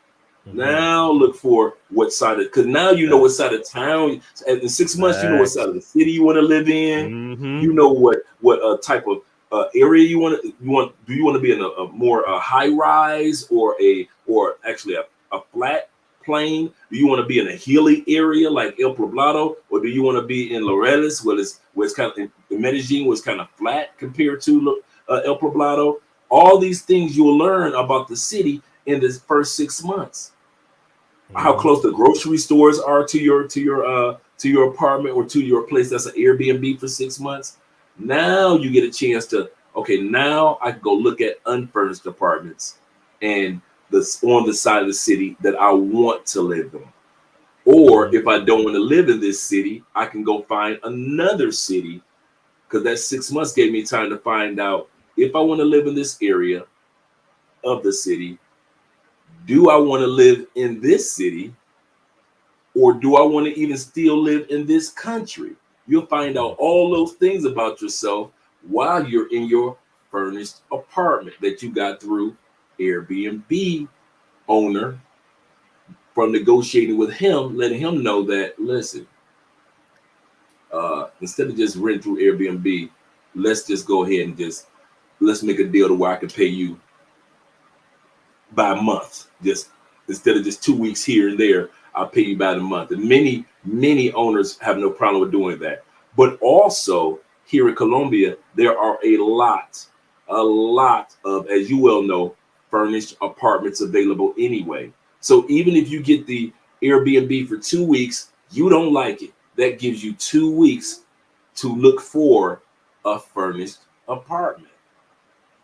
Speaker 2: Mm-hmm.
Speaker 3: Now look for what side of, because now you know what side of town. In 6 months, you know what side of the city you want to live in.
Speaker 2: Mm-hmm.
Speaker 3: You know what type of area you want. Do you want to be in a more high rise or actually a flat? plain? Do you want to be in a hilly area like El Poblado, or do you want to be in Laureles, where it's kind of in Medellin, where it's kind of flat compared to El Poblado? All these things you'll learn about the city in this first 6 months. How close the grocery stores are to your apartment or to your place that's an Airbnb for 6 months. Now you get a chance to, okay, now I can go look at unfurnished apartments and on the side of the city that I want to live in. Or if I don't want to live in this city, I can go find another city, because that 6 months gave me time to find out if I want to live in this area of the city. Do I want to live in this city, or do I want to even still live in this country? You'll find out all those things about yourself while you're in your furnished apartment that you got through Airbnb owner, from negotiating with him, letting him know that, listen, instead of just renting through Airbnb, let's just go ahead and let's make a deal to where I can pay you by a month. Just instead of just 2 weeks here and there, I'll pay you by the month. And many owners have no problem with doing that. But also here in Colombia, there are a lot of, as you well know, furnished apartments available anyway. So even if you get the Airbnb for 2 weeks, you don't like it, that gives you 2 weeks to look for a furnished apartment.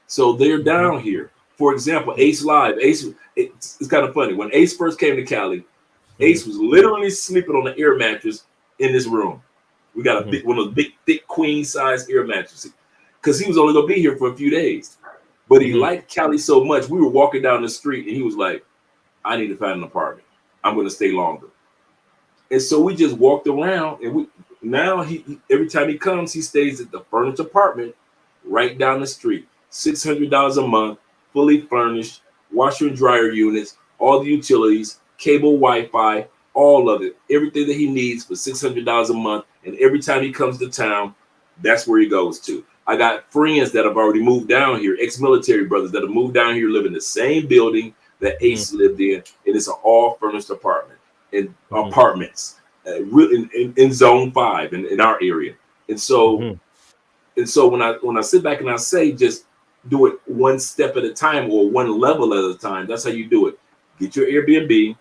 Speaker 3: So they're down here. For example, Ace Live. It's kind of funny. When Ace first came to Cali, Ace was literally sleeping on an air mattress in this room. We got one of those big, thick, queen size air mattresses, because he was only gonna be here for a few days. But he liked Cali so much. We were walking down the street and he was like, I need to find an apartment. I'm gonna stay longer. And so we just walked around, and he every time he comes, he stays at the furnished apartment right down the street. $600 a month, fully furnished, washer and dryer units, all the utilities, cable, Wi-Fi, all of it, everything that he needs for $600 a month. And every time he comes to town, that's where he goes to. I got friends that have already moved down here, ex-military brothers that have moved down here, live in the same building that Ace lived in, and it's an all furnished apartment and apartments in Zone 5 in our area. And so when I sit back and I say, just do it one step at a time or one level at a time. That's how you do it. Get your Airbnb,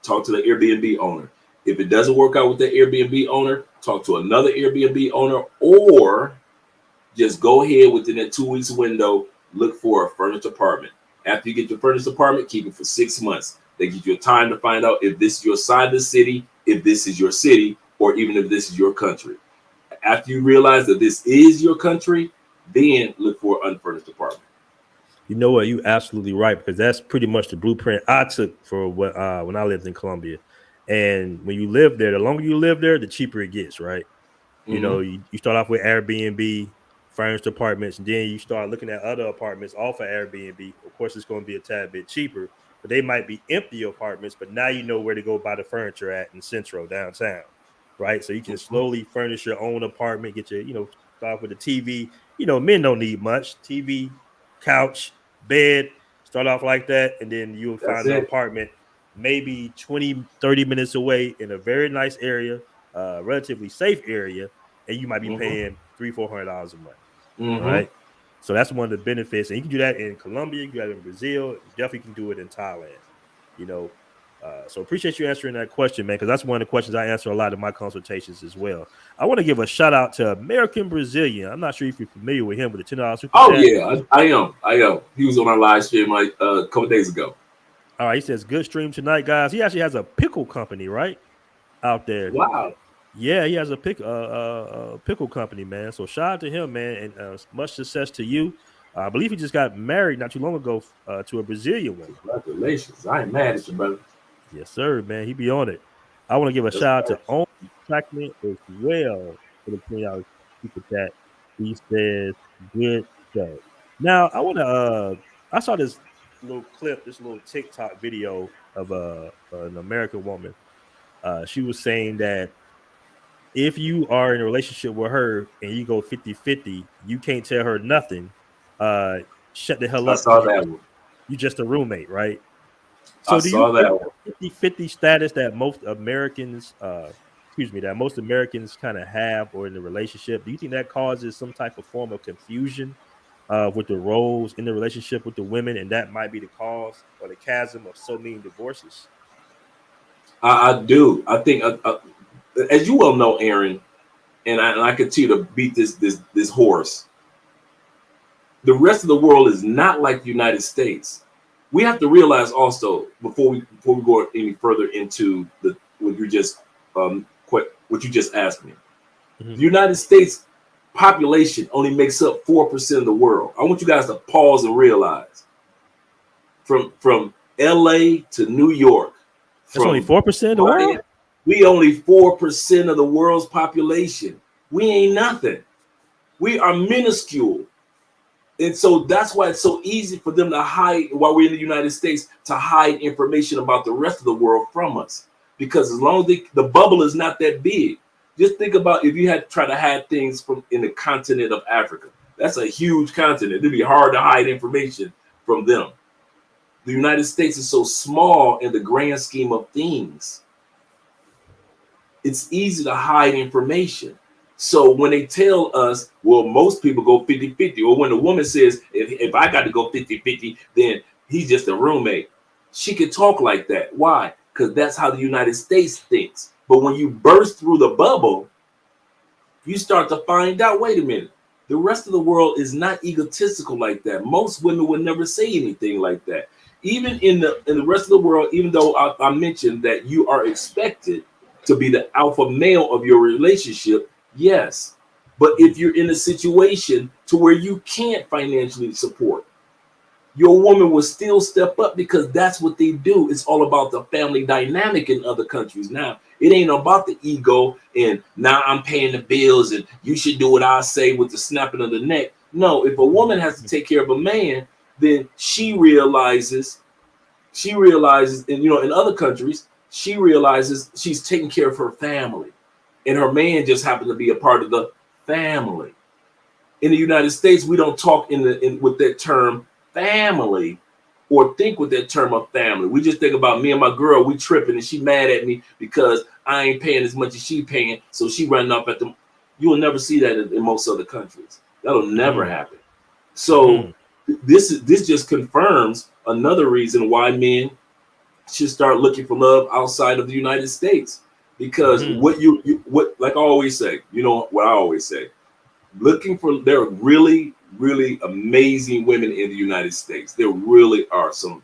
Speaker 3: talk to the Airbnb owner. If it doesn't work out with the Airbnb owner, talk to another Airbnb owner, or just go ahead within that 2 weeks window, look for a furnished apartment. After you get your furnished apartment, keep it for 6 months. They give you time to find out if this is your side of the city, if this is your city, or even if this is your country. After you realize that this is your country, then look for an unfurnished apartment.
Speaker 2: You know what? You're absolutely right, because that's pretty much the blueprint I took for what when I lived in Colombia. And when you live there, the longer you live there, the cheaper it gets, right? You know, you start off with Airbnb, furnished apartments, and then you start looking at other apartments off of Airbnb. Of course, it's going to be a tad bit cheaper, but they might be empty apartments. But now you know where to go buy the furniture at in Central downtown, right? So you can slowly furnish your own apartment, get your, start off with a TV. Men don't need much. TV, couch, bed, start off like that, and then you'll find an apartment maybe 20, 30 minutes away in a very nice area, relatively safe area, and you might be paying $300-$400 a month. Right? So that's one of the benefits. And you can do that in Colombia, you can do that in Brazil, you definitely can do it in Thailand. So appreciate you answering that question, man, because that's one of the questions I answer a lot in my consultations as well. I want to give a shout out to American Brazilian. I'm not sure if you're familiar with him, with the $10 super chat.
Speaker 3: Yeah, I am. He was on our live stream like a couple days ago.
Speaker 2: All right, he says, good stream tonight, guys. He actually has a pickle company, right? Out there.
Speaker 3: Wow.
Speaker 2: Yeah, he has a pickle company, man. So shout out to him, man, and much success to you. I believe he just got married not too long ago to a Brazilian woman.
Speaker 3: Congratulations. I ain't mad at you, brother.
Speaker 2: Yes, sir, man. He be on it. I want to give a shout out to Owen Trackman as well for the $20 super chat. He says, good show. Now, I saw this little clip, this little TikTok video of an American woman. She was saying that if you are in a relationship with her and you go 50-50, you can't tell her nothing. Shut the hell up.
Speaker 3: I saw that one.
Speaker 2: You just a roommate, right? So
Speaker 3: I
Speaker 2: do you
Speaker 3: saw
Speaker 2: think
Speaker 3: that one.
Speaker 2: the 50-50 status that most Americans, that most Americans kind of have or in the relationship, do you think that causes some type of form of confusion with the roles in the relationship with the women, and that might be the cause or the chasm of so many divorces?
Speaker 3: I do. I think, as you well know, Aaron, and I continue to beat this horse. The rest of the world is not like the United States. We have to realize also before we go any further into what you just what you just asked me.
Speaker 2: Mm-hmm.
Speaker 3: The United States population only makes up 4% of the world. I want you guys to pause and realize from LA to New York,
Speaker 2: That's only
Speaker 3: from
Speaker 2: 4% of the world.
Speaker 3: we only 4% of the world's population. We ain't nothing. We are minuscule. And so that's why it's so easy for them to hide, while we're in the United States, to hide information about the rest of the world from us. Because as long as the bubble is not that big, just think about if you had to try to hide things from in the continent of Africa. That's a huge continent. It'd be hard to hide information from them. The United States is so small in the grand scheme of things. It's easy to hide information. So when they tell us, well, most people go 50-50, or when a woman says, if I got to go 50-50, then he's just a roommate. She could talk like that. Why? Because that's how the United States thinks. But when you burst through the bubble, you start to find out, wait a minute, the rest of the world is not egotistical like that. Most women would never say anything like that. Even in the rest of the world, even though I mentioned that you are expected to be the alpha male of your relationship, yes. But if you're in a situation to where you can't financially support, your woman will still step up, because that's what they do. It's all about the family dynamic in other countries. Now, it ain't about the ego and now I'm paying the bills and you should do what I say with the snapping of the neck. No, if a woman has to take care of a man, then she realizes, and in other countries, she realizes she's taking care of her family. And her man just happened to be a part of the family. In the United States, we don't talk with that term family, or think with that term of family. We just think about me and my girl, we tripping and she mad at me because I ain't paying as much as she paying, so she running up at them. You will never see that in most other countries. That'll never happen. So this just confirms another reason why men should start looking for love outside of the United States. Because what like I always say, what I always say, there are really, really amazing women in the United States. There really are some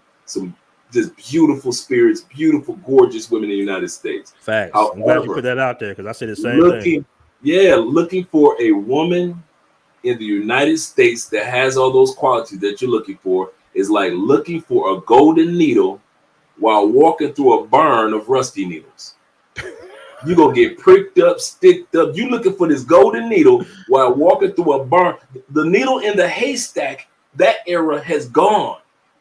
Speaker 3: just beautiful spirits, beautiful, gorgeous women in the United States.
Speaker 2: Facts.
Speaker 3: However,
Speaker 2: I'm glad you put that out there, because I say the same thing.
Speaker 3: Looking for a woman in the United States that has all those qualities that you're looking for is like looking for a golden needle while walking through a barn of rusty needles. You're going to get pricked up, sticked up. You looking for this golden needle while walking through a barn. The needle in the haystack, that era has gone.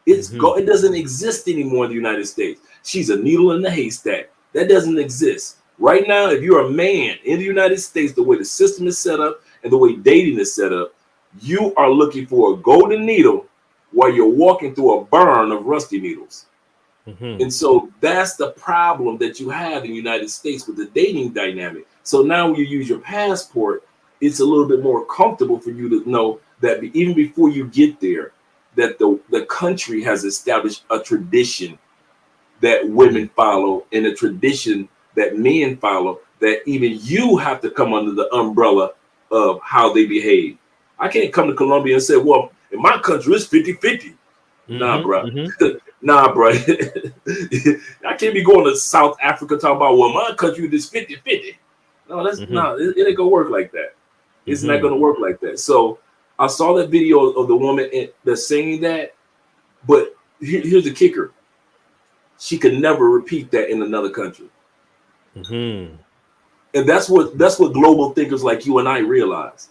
Speaker 3: It doesn't exist anymore in the United States. She's a needle in the haystack. That doesn't exist. Right now, if you're a man in the United States, the way the system is set up and the way dating is set up, you are looking for a golden needle while you're walking through a barn of rusty needles. And so that's the problem that you have in the United States with the dating dynamic. So now when you use your passport, it's a little bit more comfortable for you to know that even before you get there, that the country has established a tradition that women follow, and a tradition that men follow, that even you have to come under the umbrella of how they behave. I can't come to Colombia and say, well, in my country, it's 50-50. Nah, bro. Nah, bro. I can't be going to South Africa talking about, well, my country is 50-50. No, that's not. It ain't gonna work like that. It's not gonna work like that. So I saw that video of the woman that's saying that, but here's the kicker: she could never repeat that in another country. And that's what global thinkers like you and I realize.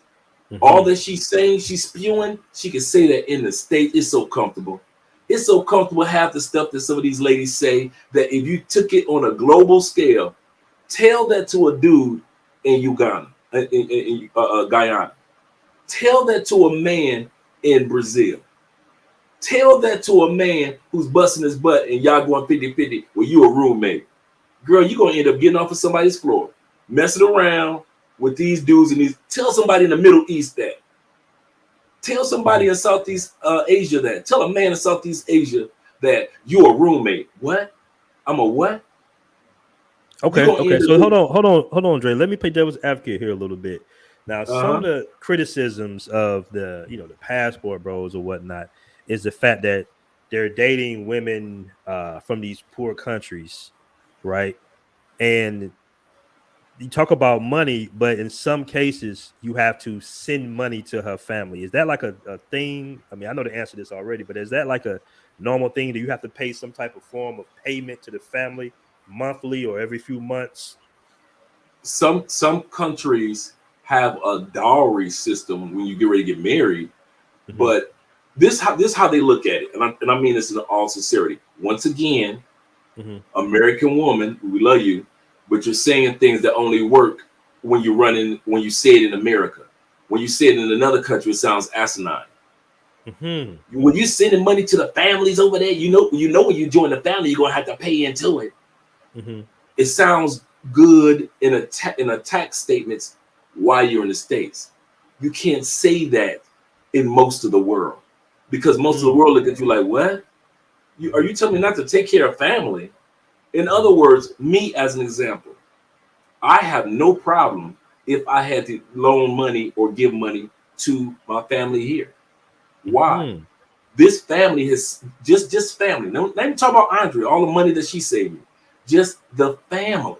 Speaker 3: All that she's saying, she's spewing, she can say that in the States. It's so comfortable. It's so comfortable, half the stuff that some of these ladies say, that if you took it on a global scale, tell that to a dude in Uganda, in Guyana. Tell that to a man in Brazil. Tell that to a man who's busting his butt and y'all going 50-50 when you a roommate. Girl, you're going to end up getting off of somebody's floor, messing around with these dudes and these. Tell somebody in the Middle East that. Tell somebody in Southeast Asia that. Tell a man in Southeast Asia that you're a roommate. What? I'm a what?
Speaker 2: Okay. So hold on, Dre. Let me play devil's advocate here a little bit. Now, some of the criticisms of the passport bros or whatnot is the fact that they're dating women from these poor countries, right? And you talk about money, but in some cases you have to send money to her family. Is that like a thing? I mean, I know the answer to this already, but is that like a normal thing? Do you have to pay some type of form of payment to the family monthly or every few months?
Speaker 3: Some countries have a dowry system when you get ready to get married, but this how they look at it, and I mean this in all sincerity. Once again, American woman, we love you, but you're saying things that only work when you say it in America. When you say it in another country, it sounds asinine. When you're sending money to the families over there, you know when you join the family, you're gonna have to pay into it. It sounds good in a tax statements while you're in the States. You can't say that in most of the world because most of the world look at you like, what? Are you telling me not to take care of family? In other words, me as an example, I have no problem if I had to loan money or give money to my family here. Why? This family has just family. No, not even talk about Andre, all the money that she saved me. Just the family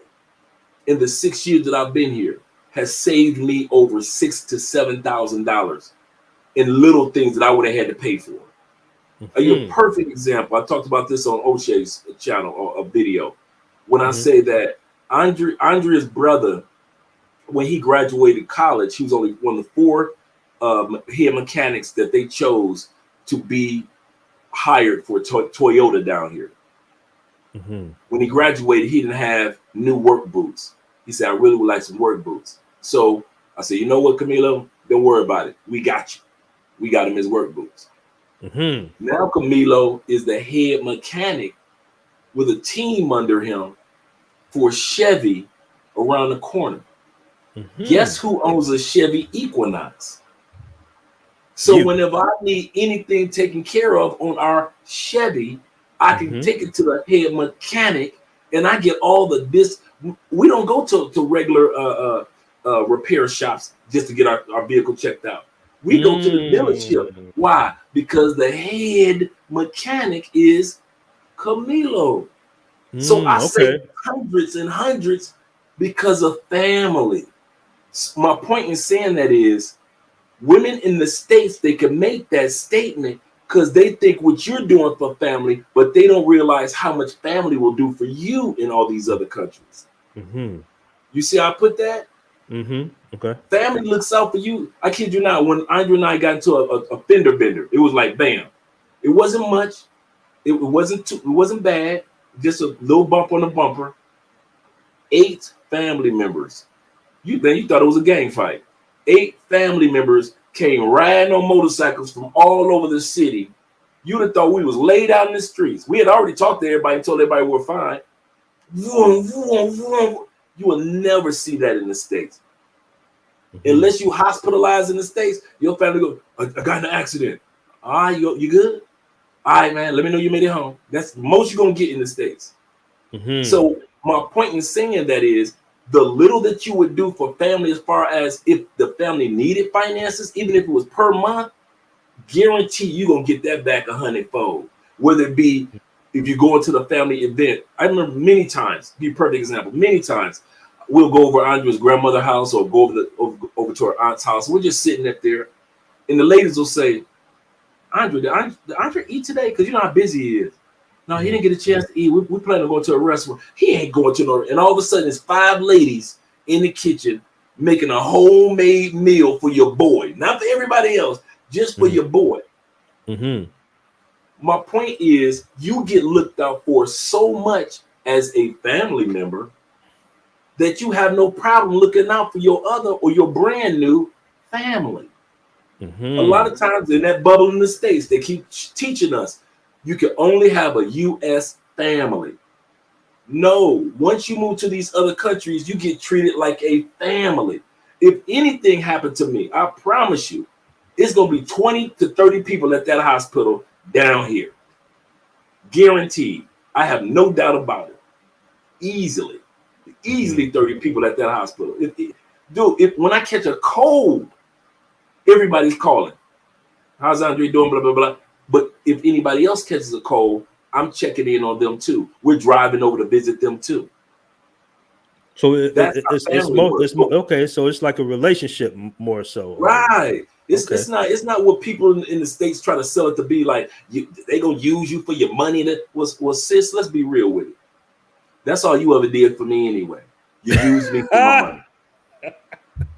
Speaker 3: in the 6 years that I've been here has saved me over $6,000 to $7,000 in little things that I would have had to pay for. A perfect example. I talked about this on O'Shea's channel or a video when I say that Andrea's brother, when he graduated college, he was only one of the 4 head mechanics that they chose to be hired for Toyota down here. When he graduated, he didn't have new work boots. He said, I really would like some work boots. So I said, you know what, Camilo? Don't worry about it. We got you. We got him his work boots. Now Camilo is the head mechanic with a team under him for Chevy around the corner. Guess who owns a Chevy Equinox? So whenever I need anything taken care of on our Chevy, I can take it to the head mechanic and I get all the this. We don't go to regular repair shops just to get our vehicle checked out. We go to the dealership. Why? Because the head mechanic is Camilo. So I say hundreds and hundreds because of family. My point in saying that is women in the States, they can make that statement because they think what you're doing for family, but they don't realize how much family will do for you in all these other countries. You see how I put that?
Speaker 2: Okay.
Speaker 3: Family looks out for you. I kid you not. When Andre and I got into a fender bender, it was like bam. It wasn't much. It wasn't bad. Just a little bump on the bumper. 8 family members. You thought it was a gang fight. 8 family members came riding on motorcycles from all over the city. You'd have thought we was laid out in the streets. We had already talked to everybody and told everybody we're fine. You will never see that in the States. Unless you hospitalized in the States, your family go, I got in an accident. All right, you good? All right, man, let me know you made it home. That's the most you're going to get in the States. So my point in saying that is the little that you would do for family as far as if the family needed finances, even if it was per month, guarantee you're going to get that back 100-fold. Whether it be if you go into the family event. I remember many times, be a perfect example, many times, we'll go over Andre's grandmother's house or go over to her aunt's house. We're just sitting up there, and the ladies will say, Andre, did Andre eat today? Because you know how busy he is. No, he didn't get a chance to eat. We plan on going to a restaurant. He ain't going to no. And all of a sudden, it's 5 ladies in the kitchen making a homemade meal for your boy. Not for everybody else, just for your boy. My point is, you get looked out for so much as a family member that you have no problem looking out for your other or your brand new family. A lot of times in that bubble in the States, they keep teaching us you can only have a U.S. family. No, once you move to these other countries, you get treated like a family. If anything happened to me, I promise you, it's going to be 20 to 30 people at that hospital down here. Guaranteed. I have no doubt about it. Easily 30 people at that hospital. When I catch a cold, everybody's calling. How's Andre doing? Blah, blah, blah. But if anybody else catches a cold, I'm checking in on them too. We're driving over to visit them too.
Speaker 2: So it's more okay. So it's like a relationship more so,
Speaker 3: right? It's not what people in the States try to sell it to be like. They gonna use you for your money. Well, sis, let's be real with it. That's all you ever did for me anyway. You used me for my money.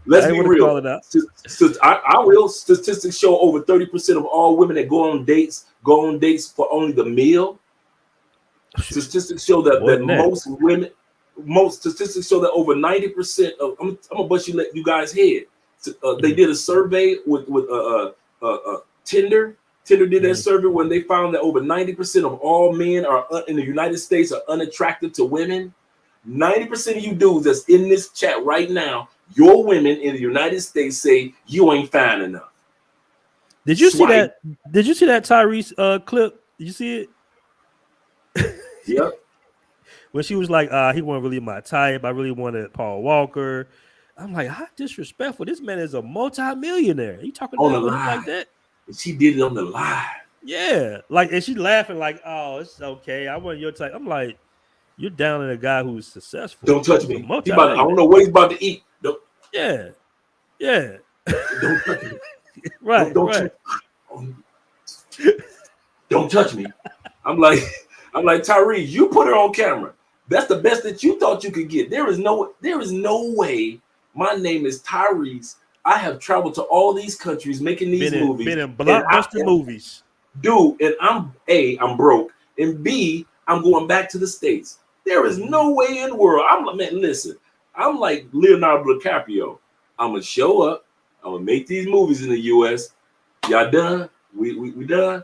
Speaker 3: Let's be real. I will. Statistics show over 30% of all women that go on dates for only the meal. Statistics show that most statistics show that over 90% of. I'm gonna bust you guys head. They did a survey with Tinder. Tinder did that survey when they found that over 90% of all men in the United States are unattractive to women. 90% of you dudes that's in this chat right now, your women in the United States say you ain't fine enough.
Speaker 2: Did you see that? Did you see that Tyrese clip? Did you see it?
Speaker 3: Yep.
Speaker 2: When she was like, he wasn't really my type. I really wanted Paul Walker. I'm like, how disrespectful. This man is a multi-millionaire. You talking to him like that?
Speaker 3: She did it on the live.
Speaker 2: Yeah. Like, and she laughing like, oh, it's okay. I want your type. I'm like, you're down in a guy who's successful.
Speaker 3: Don't touch me. I don't know what he's about to eat.
Speaker 2: Yeah. Yeah.
Speaker 3: Don't touch me.
Speaker 2: Right.
Speaker 3: Don't touch me. I'm like Tyrese, you put her on camera. That's the best that you thought you could get. There is no way. My name is Tyrese. I have traveled to all these countries making these movies.
Speaker 2: Been in blockbuster movies.
Speaker 3: Dude, and I'm broke. And B, I'm going back to the States. There is no way in the world. I'm like Leonardo DiCaprio. I'm going to show up. I'm going to make these movies in the U.S. Y'all done? We done?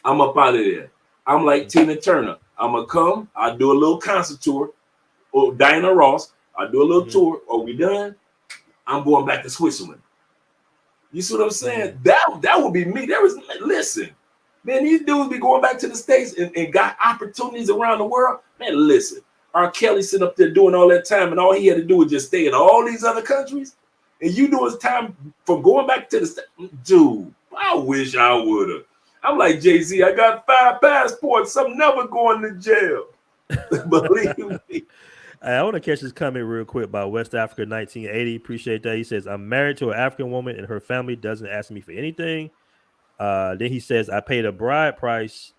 Speaker 3: I'm up out of there. I'm like Tina Turner. I'm going to come. I'll do a little concert tour. Or Diana Ross. I'll do a little tour. Are we done? I'm going back to Switzerland. You see what I'm saying? That would be me. Listen, man, these dudes be going back to the States and got opportunities around the world. Man, listen, R. Kelly sitting up there doing all that time, and all he had to do was just stay in all these other countries. And you doing time for going back to the States. Dude, I wish I would have. I'm like Jay-Z, I got 5 passports. I'm never going to jail. Believe me.
Speaker 2: I want to catch this comment real quick about West Africa 1980. Appreciate that. He says, I'm married to an African woman and her family doesn't ask me for anything. Then he says, I paid a bride price,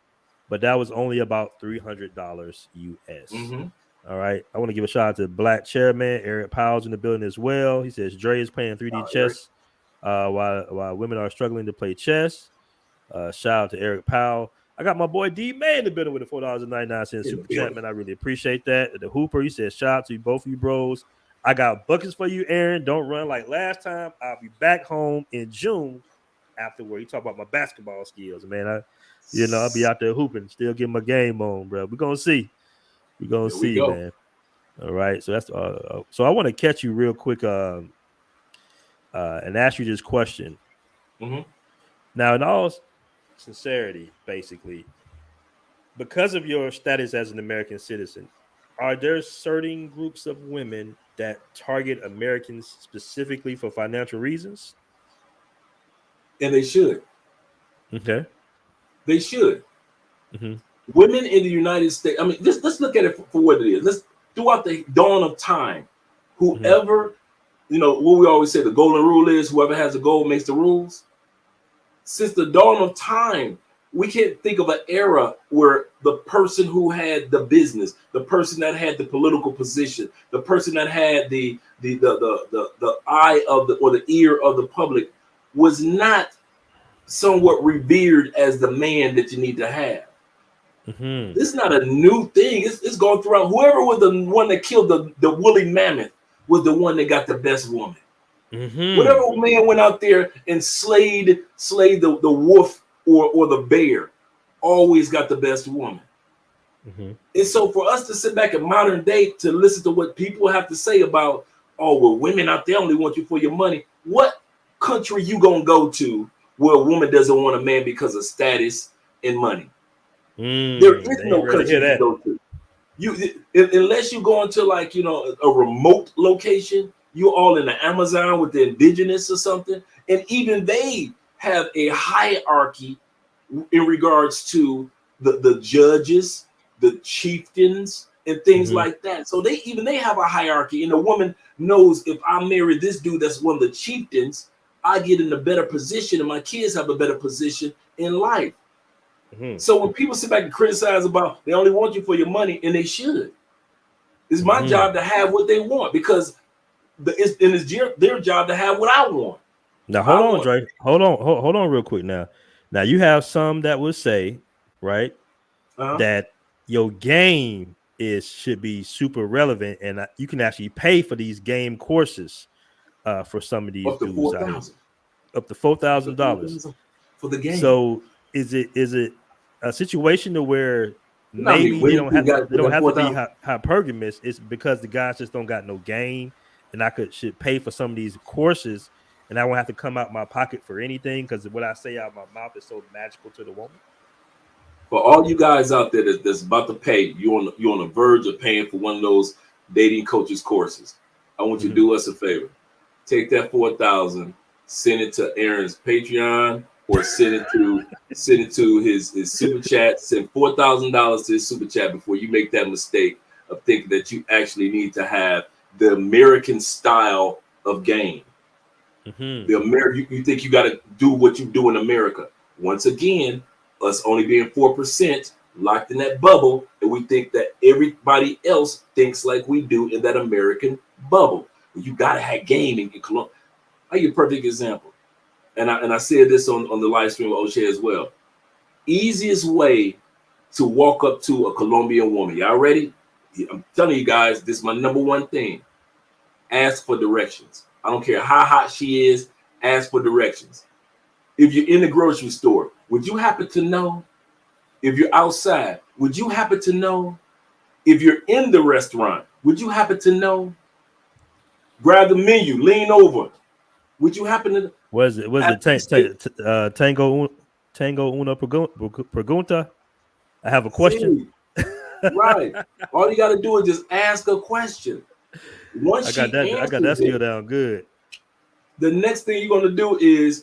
Speaker 2: but that was only about $300 US. All right. I want to give a shout out to Black Chairman, Eric Powell's in the building as well. He says, Dre is playing 3D chess while women are struggling to play chess. Shout out to Eric Powell. I got my boy D May in the building with the $4.99 super chat, man. I really appreciate that. The Hooper, he says, shout out to both of you bros. I got buckets for you, Aaron. Don't run like last time. I'll be back home in June afterward. You talk about my basketball skills, man. I'll be out there hooping, still getting my game on, bro. We're gonna see. Man. All right. So that's so I want to catch you real quick and ask you this question. Now, in all sincerity, basically, because of your status as an American citizen, are there certain groups of women that target Americans specifically for financial reasons?
Speaker 3: And they should.
Speaker 2: Okay.
Speaker 3: They should. Women in the United States, I mean, let's look at it for what it is. Throughout the dawn of time, whoever, what we always say, the golden rule is whoever has the gold makes the rules. Since the dawn of time, we can't think of an era where the person who had the business, the person that had the political position, the person that had the eye of the ear of the public was not somewhat revered as the man that you need to have. This is not a new thing. It's going throughout. Whoever was the one that killed the woolly mammoth was the one that got the best woman. Whatever man went out there and slayed the wolf or the bear, always got the best woman. And so for us to sit back in modern day to listen to what people have to say about, oh, well, women out there only want you for your money. What country you gonna go to where a woman doesn't want a man because of status and money? There is no country you go to. Unless you go into like, you know, a remote location, you're all in the Amazon with the indigenous or something. And even they have a hierarchy in regards to the judges, the chieftains, and things like that. So they have a hierarchy, and the woman knows, if I marry this dude that's one of the chieftains, I get in a better position and my kids have a better position in life. So when people sit back and criticize about they only want you for your money, and they should, it's my job to have what they want, because it's their job to have what I want.
Speaker 2: Now hold on, Dre. Hold on real quick. Now you have some that will say, right, that your game should be super relevant, and you can actually pay for these game courses for some of these
Speaker 3: up to $4,000.
Speaker 2: Up to $4,000
Speaker 3: for the game.
Speaker 2: So is it a situation to where maybe they don't have to be hypergamous? It's because the guys just don't got no game, and I should pay for some of these courses, and I won't have to come out my pocket for anything because what I say out of my mouth is so magical to the woman.
Speaker 3: For all you guys out there that's about to pay, you're on the verge of paying for one of those dating coaches courses. I want you to do us a favor. Take that $4,000, send it to Aaron's Patreon, or send it to his super chat. Send $4,000 to his super chat before you make that mistake of thinking that you actually need to have the American style of game. You think you got to do what you do in America. Once again, us only being 4% locked in that bubble, and we think that everybody else thinks like we do in that American bubble. You got to have game in Colombia. I'll give you a perfect example. And I said this on the live stream with O'Shea as well. Easiest way to walk up to a Colombian woman. Y'all ready? I'm telling you guys, this is my number one thing. Ask for directions. I don't care how hot she is, ask for directions. If you're in the grocery store, would you happen to know? If you're outside, would you happen to know? If you're in the restaurant, would you happen to know? Grab the menu, lean over. Would you happen to?
Speaker 2: Was it Tango una pregunta? I have a question.
Speaker 3: Right. All you got to do is just ask a question. Once I
Speaker 2: got that skill down good.
Speaker 3: The next thing you're gonna do is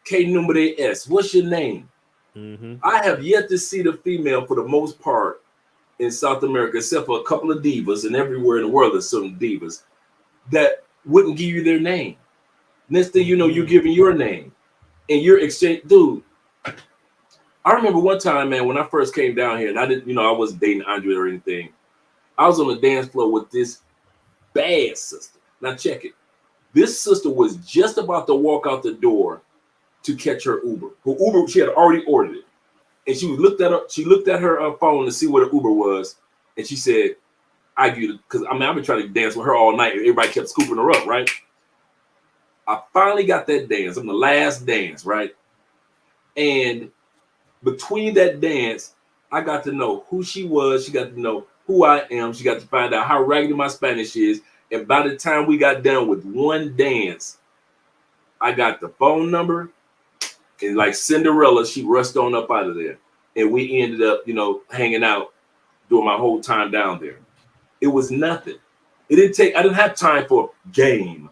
Speaker 3: K numere es. What's your name? I have yet to see the female, for the most part, in South America, except for a couple of divas, and everywhere in the world there's some divas that wouldn't give you their name. Next thing you know, you're giving your name, and you're exchange. Dude, I remember one time, man, when I first came down here, and I wasn't dating Andre or anything. I was on the dance floor with this bad sister. Now check it. This sister was just about to walk out the door to catch her Uber. Her Uber, she had already ordered it. And she looked at her phone to see what her Uber was. And she said, I give you, because I've been trying to dance with her all night. Everybody kept scooping her up, right? I finally got that dance. I'm the last dance, right? And between that dance, I got to know who she was. She got to know who I am. She got to find out how raggedy my Spanish is. And by the time we got done with one dance, I got the phone number. And like Cinderella, she rushed on up out of there. And we ended up, hanging out during my whole time down there. It was nothing. I didn't have time for game.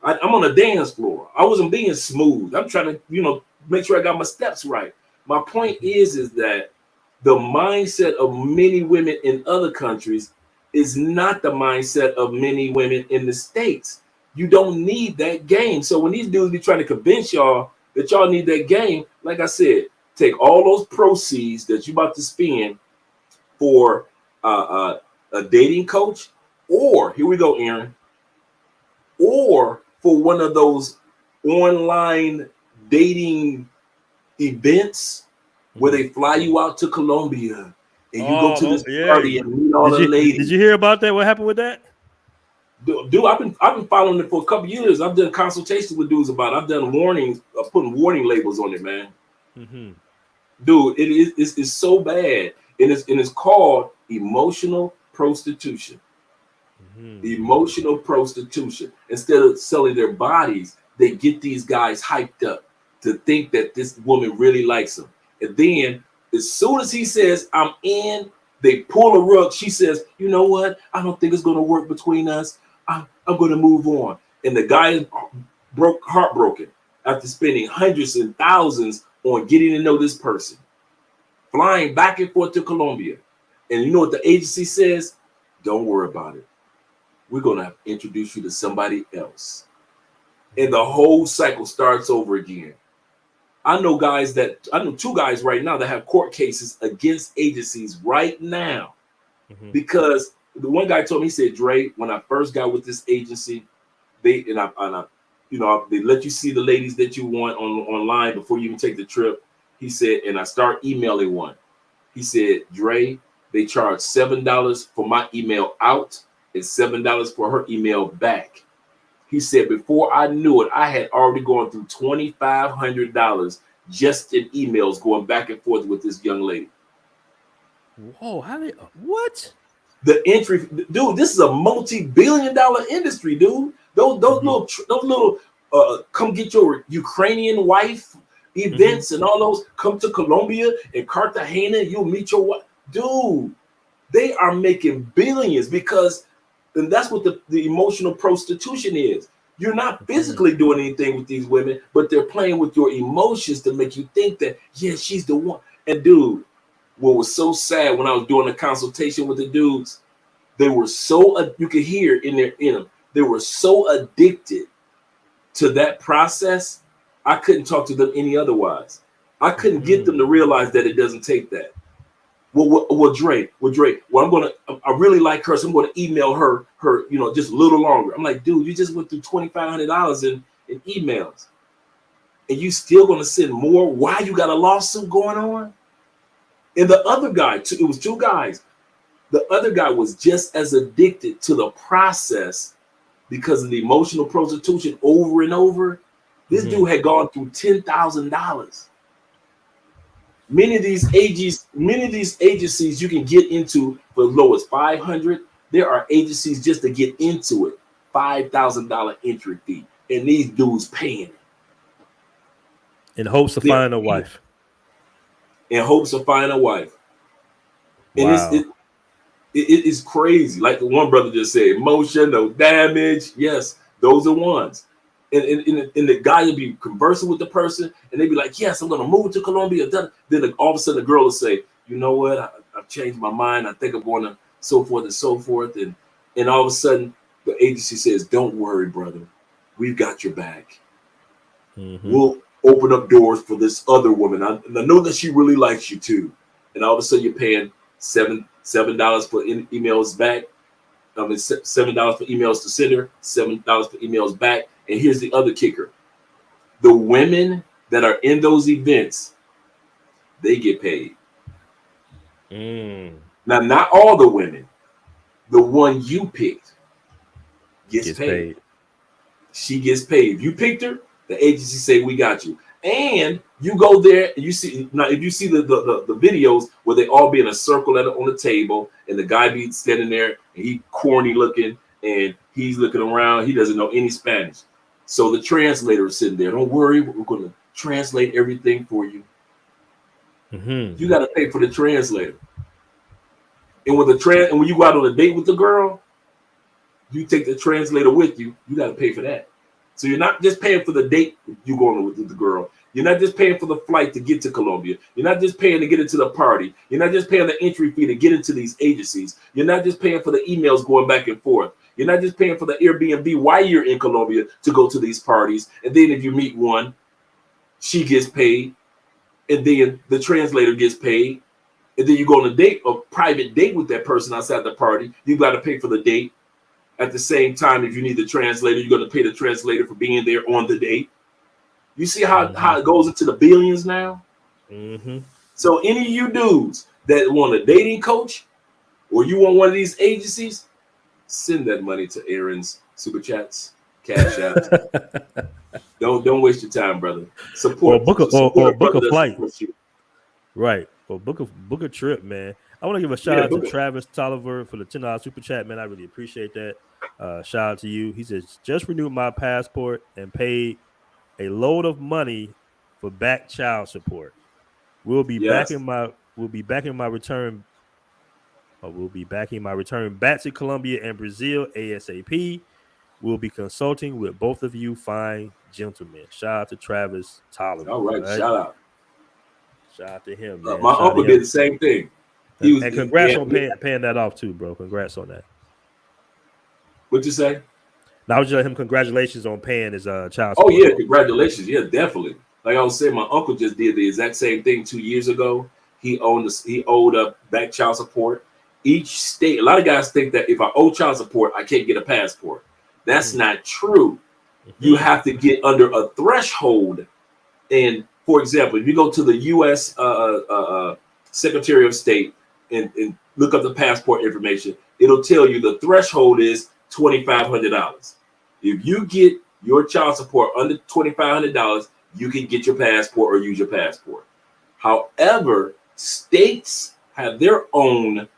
Speaker 3: I'm on a dance floor. I wasn't being smooth. I'm trying to, make sure I got my steps right. My point is that the mindset of many women in other countries is not the mindset of many women in the States. You don't need that game. So when these dudes be trying to convince y'all that y'all need that game, like I said, take all those proceeds that you're about to spend for a dating coach, or here we go, Aaron, or for one of those online dating events where they fly you out to Colombia and you go to this party and meet all the ladies.
Speaker 2: Did you hear about that? What happened with that?
Speaker 3: Dude, I've been following it for a couple years. I've done consultations with dudes about it. I've done warnings, putting warning labels on it, man.
Speaker 2: Mm-hmm.
Speaker 3: Dude, it's so bad. And it's called emotional prostitution.
Speaker 2: Mm-hmm.
Speaker 3: Emotional prostitution. Instead of selling their bodies, they get these guys hyped up to think that this woman really likes them. And then as soon as he says, I'm in, they pull a rug. She says, you know what? I don't think it's going to work between us. I'm going to move on. And the guy is heartbroken after spending hundreds and thousands on getting to know this person, flying back and forth to Colombia. And you know what the agency says? Don't worry about it. We're going to introduce you to somebody else. And the whole cycle starts over again. I know two guys right now that have court cases against agencies right now. Mm-hmm. Because the one guy told me, he said, Dre, when I first got with this agency, they let you see the ladies that you want online before you even take the trip. He said, and I start emailing one. He said, Dre, they charge $7 for my email out and $7 for her email back. He said, before I knew it, I had already gone through $2,500 just in emails going back and forth with this young lady.
Speaker 2: Whoa, what?
Speaker 3: The entry, dude, this is a multi-billion-dollar industry, dude. Those little come get your Ukrainian wife events and all those, come to Colombia and Cartagena, you'll meet your wife. Dude, they are making billions because, and that's what the emotional prostitution is. You're not physically doing anything with these women, but they're playing with your emotions to make you think that, yeah, she's the one. And dude, what was so sad when I was doing a consultation with the dudes, they were so, you could hear in them, they were so addicted to that process. I couldn't talk to them any otherwise. I couldn't get them to realize that it doesn't take that. Well, Dre, I really like her, so I'm going to email her, just a little longer. I'm like, dude, you just went through $2,500 in emails, and you still going to send more? Why you got a lawsuit going on? And the other guy, it was two guys. The other guy was just as addicted to the process because of the emotional prostitution over and over. This dude had gone through $10,000. Many of these agencies you can get into for as low as $500. There are agencies just to get into it, $5,000 entry fee, and these dudes paying it
Speaker 2: in hopes of finding a wife.
Speaker 3: In hopes of finding a wife. And
Speaker 2: wow.
Speaker 3: It is crazy. Like the one brother just said, emotional damage. Yes, those are ones. And the guy will be conversing with the person, and they be like, yes, I'm going to move to Colombia. Then all of a sudden the girl will say, you know what? I've changed my mind. I think I'm going to so forth and so forth. And all of a sudden the agency says, don't worry, brother. We've got your back. We'll open up doors for this other woman. I know that she really likes you too. And all of a sudden you're paying $7 for emails back. $7 for emails to send her, $7 for emails back. And here's the other kicker. The women that are in those events, they get paid. Now, not all the women. The one you picked gets paid. She gets paid. If you picked her, the agency say, we got you. And you go there and you see, now if you see the videos where they all be in a circle on the table and the guy be standing there and he corny looking and he's looking around, he doesn't know any Spanish. So the translator is sitting there. Don't worry, we're going to translate everything for you. You got to pay for the translator. And when you go out on a date with the girl, you take the translator with you. You got to pay for that. So you're not just paying for the date you going with the girl. You're not just paying for the flight to get to Colombia. You're not just paying to get into the party. You're not just paying the entry fee to get into these agencies. You're not just paying for the emails going back and forth. You're not just paying for the Airbnb while you're in Colombia to go to these parties. And then if you meet one, she gets paid. And then the translator gets paid. And then you go on a private date with that person outside the party. You got to pay for the date. At the same time, if you need the translator, you're going to pay the translator for being there on the date. You see how it goes into the billions now? So any of you dudes that want a dating coach or you want one of these agencies, send that money to Aaron's super chats, cash apps. Don't waste your time, brother. Support
Speaker 2: book a flight.
Speaker 3: You.
Speaker 2: Right. Or book a trip, man. I want to give a shout out to Travis Tolliver for the $10 super chat, man. I really appreciate that. Shout out to you. He says, just renewed my passport and paid a load of money for back child support. We'll be backing my return back to Colombia and Brazil ASAP. We'll be consulting with both of you fine gentlemen. Shout out to Travis Tolliver.
Speaker 3: All right, shout out.
Speaker 2: Shout out to him, man.
Speaker 3: My uncle did the same thing.
Speaker 2: And congrats on paying that off too, bro. Congrats on that.
Speaker 3: What'd you say?
Speaker 2: Now I was just let him congratulations on paying his child support.
Speaker 3: Oh yeah, congratulations. Yeah, definitely. Like I was saying, my uncle just did the exact same thing 2 years ago. He owed back child support. Each state, a lot of guys think that if I owe child support, I can't get a passport. That's not true. You have to get under a threshold. And for example, if you go to the U.S. Secretary of State and look up the passport information, it'll tell you the threshold is $2,500. If you get your child support under $2,500, you can get your passport or use your passport. However, states have their own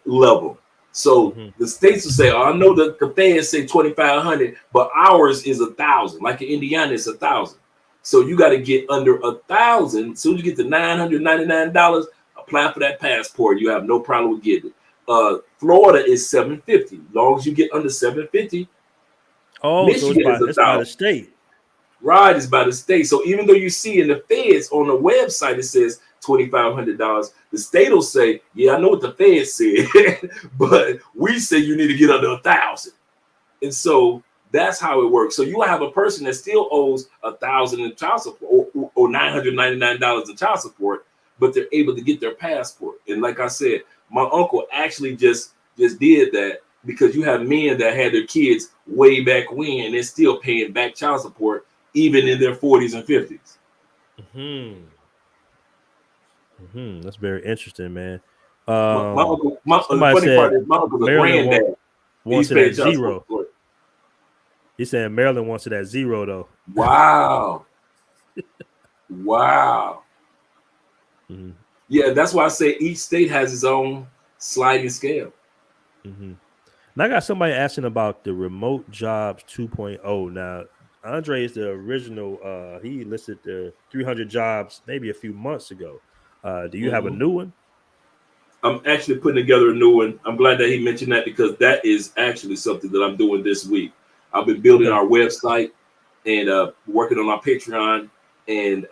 Speaker 3: level. So the states will say, "Oh, I know that the feds say 2,500, but ours is 1,000. Like in Indiana, it's 1,000. So you got to get under 1,000. As soon as you get to $999, apply for that passport. You have no problem with getting it. Florida is $750. As long as you get under $750.
Speaker 2: Oh,
Speaker 3: Michigan
Speaker 2: so it's by the state.
Speaker 3: Right, it's by the state. So even though you see in the feds on the website it says $2,500, the state will say, "Yeah, I know what the feds said, but we say you need to get under 1,000." And so that's how it works. So you have a person that still owes 1,000 in child support or $999 in child support, but they're able to get their passport. And like I said, my uncle actually just did that because you have men that had their kids way back when and they're still paying back child support even in their 40s and 50s.
Speaker 2: That's very interesting, man.
Speaker 3: My uncle's a granddad.
Speaker 2: Wants it at zero. He's saying Maryland wants it at zero, though.
Speaker 3: Wow. Wow. Yeah, that's why I say each state has its own sliding scale.
Speaker 2: And I got somebody asking about the remote jobs 2.0. Now, Andre is the original. He listed the 300 jobs maybe a few months ago. Do you have a new one?
Speaker 3: I'm actually putting together a new one. I'm glad that he mentioned that because that is actually something that I'm doing this week. I've been building our website and working on our Patreon. And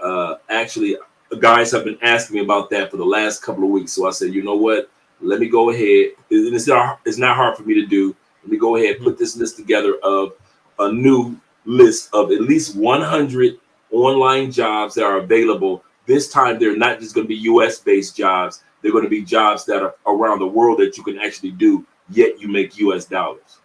Speaker 3: actually, the guys have been asking me about that for the last couple of weeks. So I said, you know what? Let me go ahead. It's not hard for me to do. Let me go ahead and put this list together of a new list of at least 100 online jobs that are available. This time, they're not just going to be U.S.-based jobs. They're going to be jobs that are around the world that you can actually do, yet you make U.S. dollars.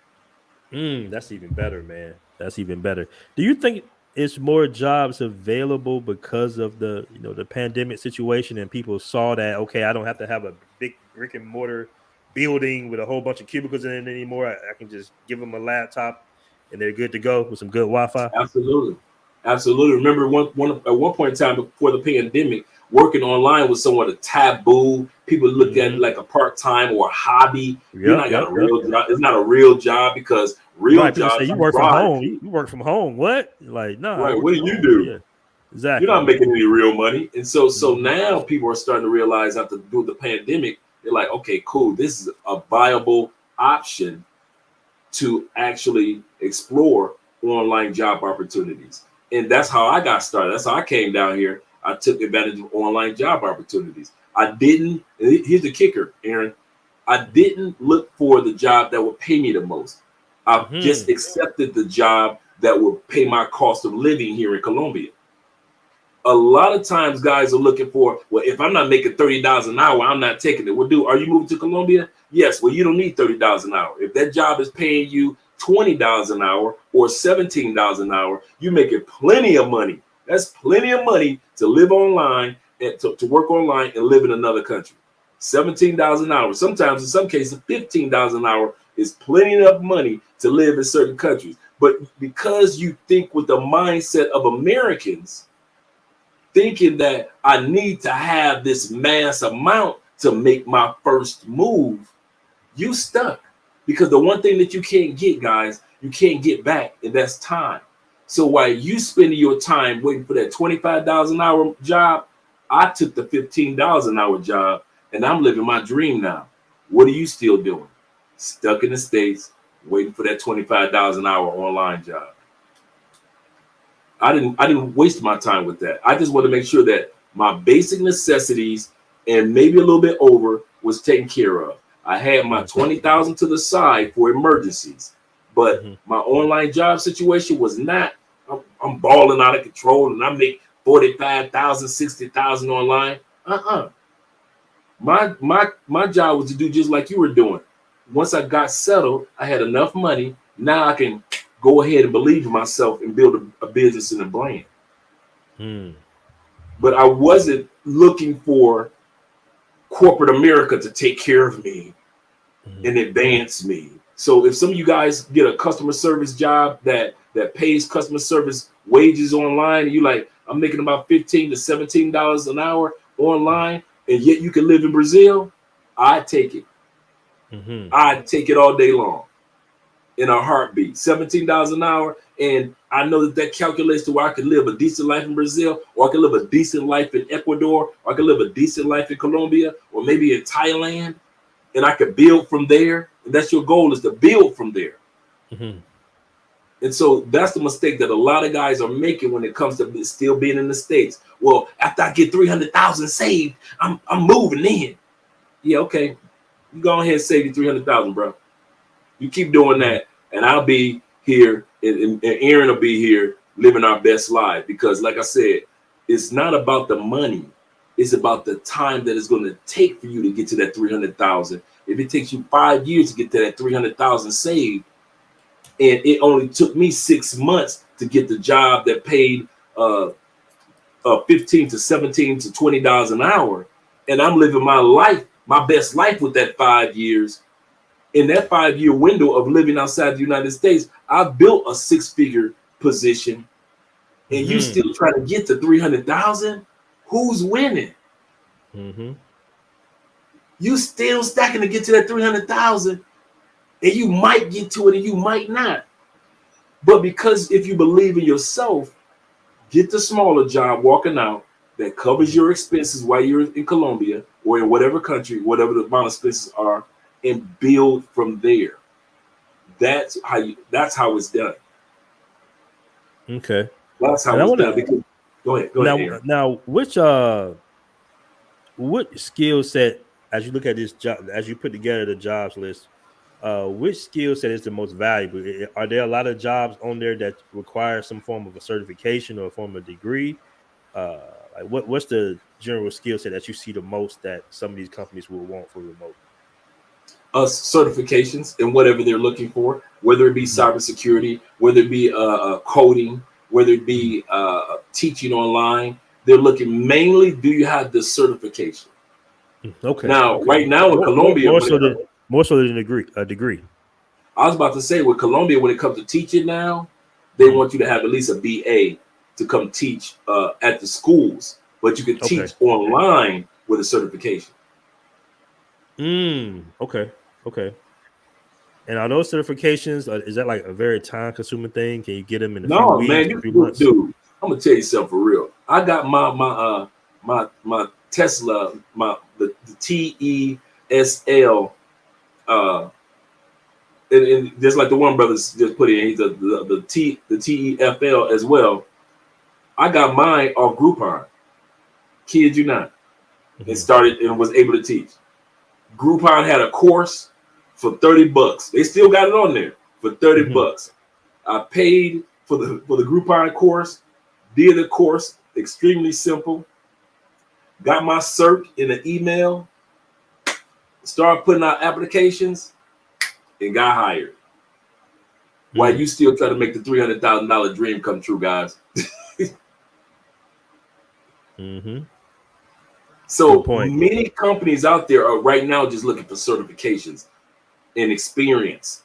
Speaker 2: That's even better, man. That's even better. Do you think it's more jobs available because of the pandemic situation and people saw that, okay, I don't have to have a big brick and mortar building with a whole bunch of cubicles in it anymore. I can just give them a laptop and they're good to go with some good Wi-Fi.
Speaker 3: Absolutely. Remember at one point in time before the pandemic, working online was somewhat a taboo. People looked at it like a part-time or a hobby. You're not got a real job. It's not a real job because jobs.
Speaker 2: Say you work from home. You work from home. What? Like, no.
Speaker 3: Right. What do you do?
Speaker 2: Yeah, exactly.
Speaker 3: You're not making any real money. And so now people are starting to realize after the pandemic, they're like, okay, cool. This is a viable option to actually explore online job opportunities. And that's how I got started. That's how I came down here. I took advantage of online job opportunities. Here's the kicker, Aaron. I didn't look for the job that would pay me the most. I just accepted the job that would pay my cost of living here in Colombia. A lot of times guys are looking for, well, if I'm not making $30 an hour, I'm not taking it. Well, are you moving to Colombia? Yes. Well, you don't need $30 an hour. If that job is paying you $20 an hour or $17 an hour, you're making plenty of money. That's plenty of money to live online and to work online and live in another country. $17 an hour. Sometimes, in some cases, $15 an hour It's plenty enough money to live in certain countries. But because you think with the mindset of Americans, thinking that I need to have this mass amount to make my first move, you stuck. Because the one thing that you can't get, guys, you can't get back, and that's time. So while you spending your time waiting for that $25 an hour job, I took the $15 an hour job, and I'm living my dream now. What are you still doing? Stuck in the States, waiting for that $25 an hour online job. I didn't waste my time with that. I just want to make sure that my basic necessities and maybe a little bit over was taken care of. I had my $20,000 to the side for emergencies, but my online job situation was not. I'm balling out of control, and I make 45,000, 60,000 online. My job was to do just like you were doing. Once I got settled, I had enough money. Now I can go ahead and believe in myself and build a business and a brand. But I wasn't looking for corporate America to take care of me and advance me. So if some of you guys get a customer service job that pays customer service wages online, and you like, I'm making about $15 to $17 an hour online, and yet you can live in Brazil, I'd take it. I'd take it all day long in a heartbeat. $17 an hour, and I know that calculates to where I could live a decent life in Brazil, or I could live a decent life in Ecuador, or I could live a decent life in Colombia, or maybe in Thailand, and I could build from there. And that's your goal, is to build from there. And so that's the mistake that a lot of guys are making when it comes to still being in the States. Well, after I get 300,000 saved, I'm moving in. Yeah, okay. You go ahead and save you 300,000, bro. You keep doing that, and I'll be here, and Aaron will be here living our best life. Because, like I said, it's not about the money; it's about the time that it's going to take for you to get to that 300,000. If it takes you 5 years to get to that 300,000 saved, and it only took me 6 months to get the job that paid $15 to $17 to $20 an hour, and I'm living my life, my best life, with that 5 years. In that 5 year window of living outside the United States, I built a 6-figure position, and you still trying to get to 300,000. Who's winning? You still stacking to get to that 300,000, and you might get to it and you might not. But because if you believe in yourself, get the smaller job walking out that covers your expenses while you're in Colombia or in whatever country, whatever the amount of expenses are, and build from there. That's how it's done.
Speaker 2: Okay.
Speaker 3: That's how it's done. Because, go ahead.
Speaker 2: Now, what skill set, as you look at this job, as you put together the jobs list, which skill set is the most valuable? Are there a lot of jobs on there that require some form of a certification or a form of degree? Like what's the general skill set that you see the most that some of these companies will want for remote?
Speaker 3: Certifications in whatever they're looking for, whether it be cybersecurity, whether it be coding, whether it be teaching online. They're looking mainly, do you have the certification?
Speaker 2: Okay.
Speaker 3: Now, right now in Colombia,
Speaker 2: more so than a degree.
Speaker 3: I was about to say, with Colombia, when it comes to teaching now, they want you to have at least a BA to come teach at the schools, but you can teach online with a certification.
Speaker 2: Okay. And are those certifications, is that like a very time-consuming thing? Can you get them in a few weeks,
Speaker 3: man,
Speaker 2: a few months?
Speaker 3: Dude, I'm gonna tell you something for real. I got my Tesla, the TESL, and just like the one brothers just put in, he's the TEFL as well. I got mine off Groupon. Kid you not, and started and was able to teach. Groupon had a course for $30. They still got it on there for $30. I paid for the Groupon course, did the course, extremely simple. Got my cert in an email, started putting out applications, and got hired. While you still try to make the $300,000 dream come true, guys. So many companies out there are right now just looking for certifications. and experience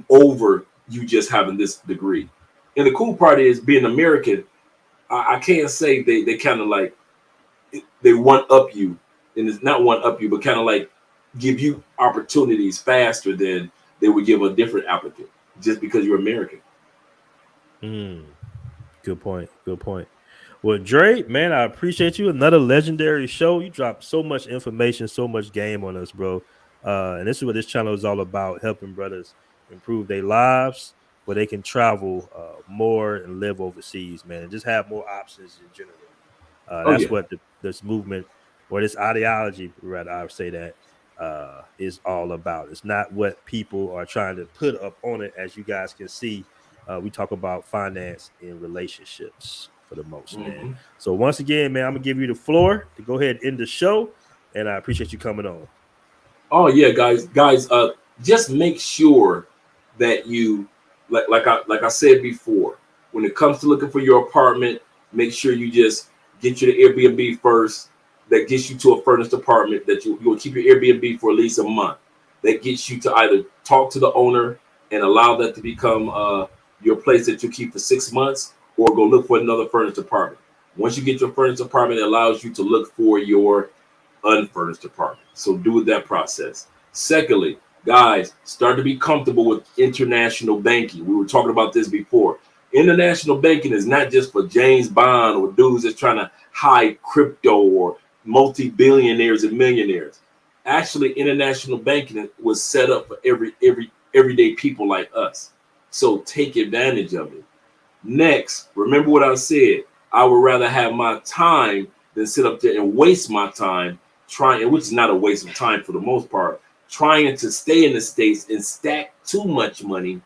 Speaker 3: over you just having this degree. And the cool part is being American, I can't say they kind of like they one up you, and it's not one up you, but kind of like give you opportunities faster than they would give a different applicant just because you're American.
Speaker 2: Good point. Good point. Well, Dre, man, I appreciate you. Another legendary show. You dropped so much information, so much game on us, bro. And this is what this channel is all about: helping brothers improve their lives, where they can travel more and live overseas, man, and just have more options in general.
Speaker 3: Oh
Speaker 2: That's
Speaker 3: yeah.
Speaker 2: what this movement or this ideology, rather, I would say that is all about. It's not what people are trying to put up on it. As you guys can see, we talk about finance and relationships for the most, man.
Speaker 3: Mm-hmm.
Speaker 2: So once again, man, I'm gonna give you the floor to go ahead and end the show, and I appreciate you coming on.
Speaker 3: Oh yeah, guys, just make sure that you like I said before, when it comes to looking for your apartment, make sure you just get you the Airbnb first. That gets you to a furnished apartment that you'll keep your Airbnb for at least a month. That gets you to either talk to the owner and allow that to become your place that you keep for 6 months, or go look for another furnished apartment. Once you get your furnished apartment, it allows you to look for your unfurnished apartment. So do that process. Secondly, guys, start to be comfortable with international banking. We were talking about this before. International banking is not just for James Bond or dudes that's trying to hide crypto or multi-billionaires and millionaires. Actually, international banking was set up for everyday people like us. So take advantage of it. Next, remember what I said. I would rather have my time than sit up there and waste my time trying, which is not a waste of time for the most part, trying to stay in the States and stack too much money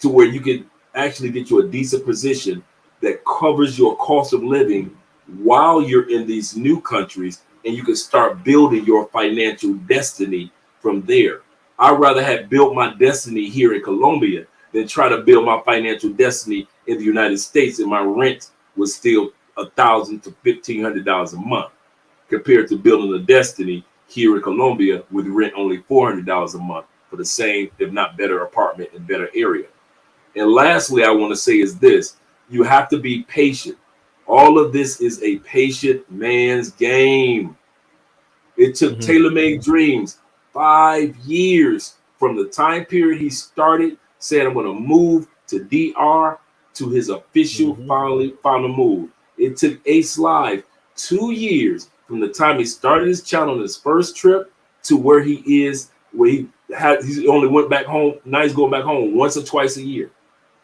Speaker 3: to where you could actually get you a decent position that covers your cost of living while you're in these new countries, and you can start building your financial destiny from there. I'd rather have built my destiny here in Colombia than try to build my financial destiny in the United States, and my rent was still $1,000 to $1,500 a month, compared to building a destiny here in Colombia with rent only $400 a month for the same, if not better, apartment in better area. And lastly, I want to say is this: you have to be patient. All of this is a patient man's game. It took Tailor Made Dreams 5 years from the time period he started saying, I'm going to move to DR, to his official final move. It took Ace Live 2 years from the time he started his channel on his first trip to where he is, where he only went back home. Now he's going back home once or twice a year.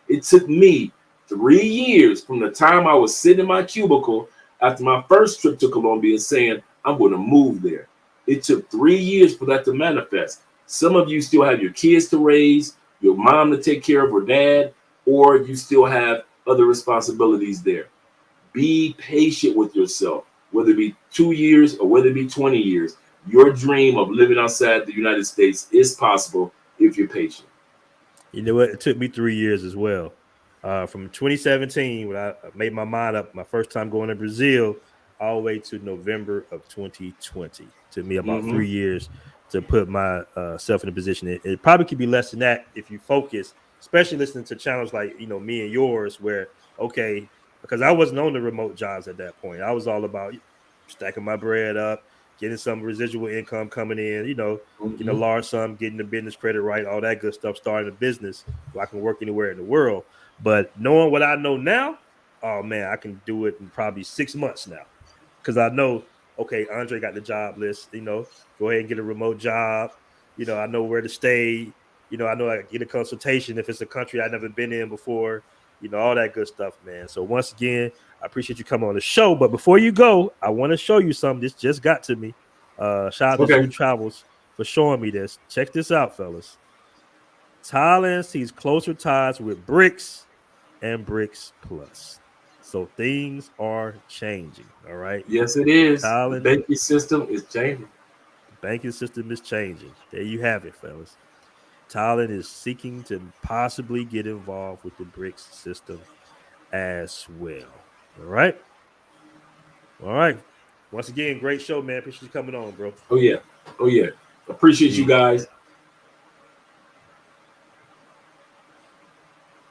Speaker 3: It took me 3 years from the time I was sitting in my cubicle after my first trip to Colombia saying, I'm going to move there. It took 3 years for that to manifest. Some of you still have your kids to raise, your mom to take care of, or dad, or you still have other responsibilities there. Be patient with yourself, whether it be 2 years or whether it be 20 years. Your dream of living outside the United States is possible if you're patient.
Speaker 2: You know what? It took me 3 years as well. From 2017, when I made my mind up, my first time going to Brazil, all the way to November of 2020. It took me about 3 years to put myself in a position. It probably could be less than that if you focus, especially listening to channels like me and yours, where because I wasn't on the remote jobs at that point. I was all about stacking my bread up, getting some residual income coming in, getting a large sum, getting the business credit right, all that good stuff, starting a business where I can work anywhere in the world. But knowing what I know now, oh man, I can do it in probably 6 months now. Because I know, okay, Andre got the job list, go ahead and get a remote job. I know where to stay. I know I can get a consultation if it's a country I've never been in before, all that good stuff, man. So once again, I appreciate you coming on the show. But before you go, I want to show you something. This just got to me. Shout out to Zoo Travels for showing me this. Check this out, fellas. Thailand sees closer ties with BRICS and BRICS Plus. So things are changing. All right.
Speaker 3: Yes, it is.
Speaker 2: Thailand,
Speaker 3: the banking system is changing.
Speaker 2: The banking system is changing. There you have it, fellas. Thailand is seeking to possibly get involved with the BRICS system as well. All right. All right. Once again, great show, man. Appreciate you coming on, bro.
Speaker 3: Oh, yeah. Appreciate you guys.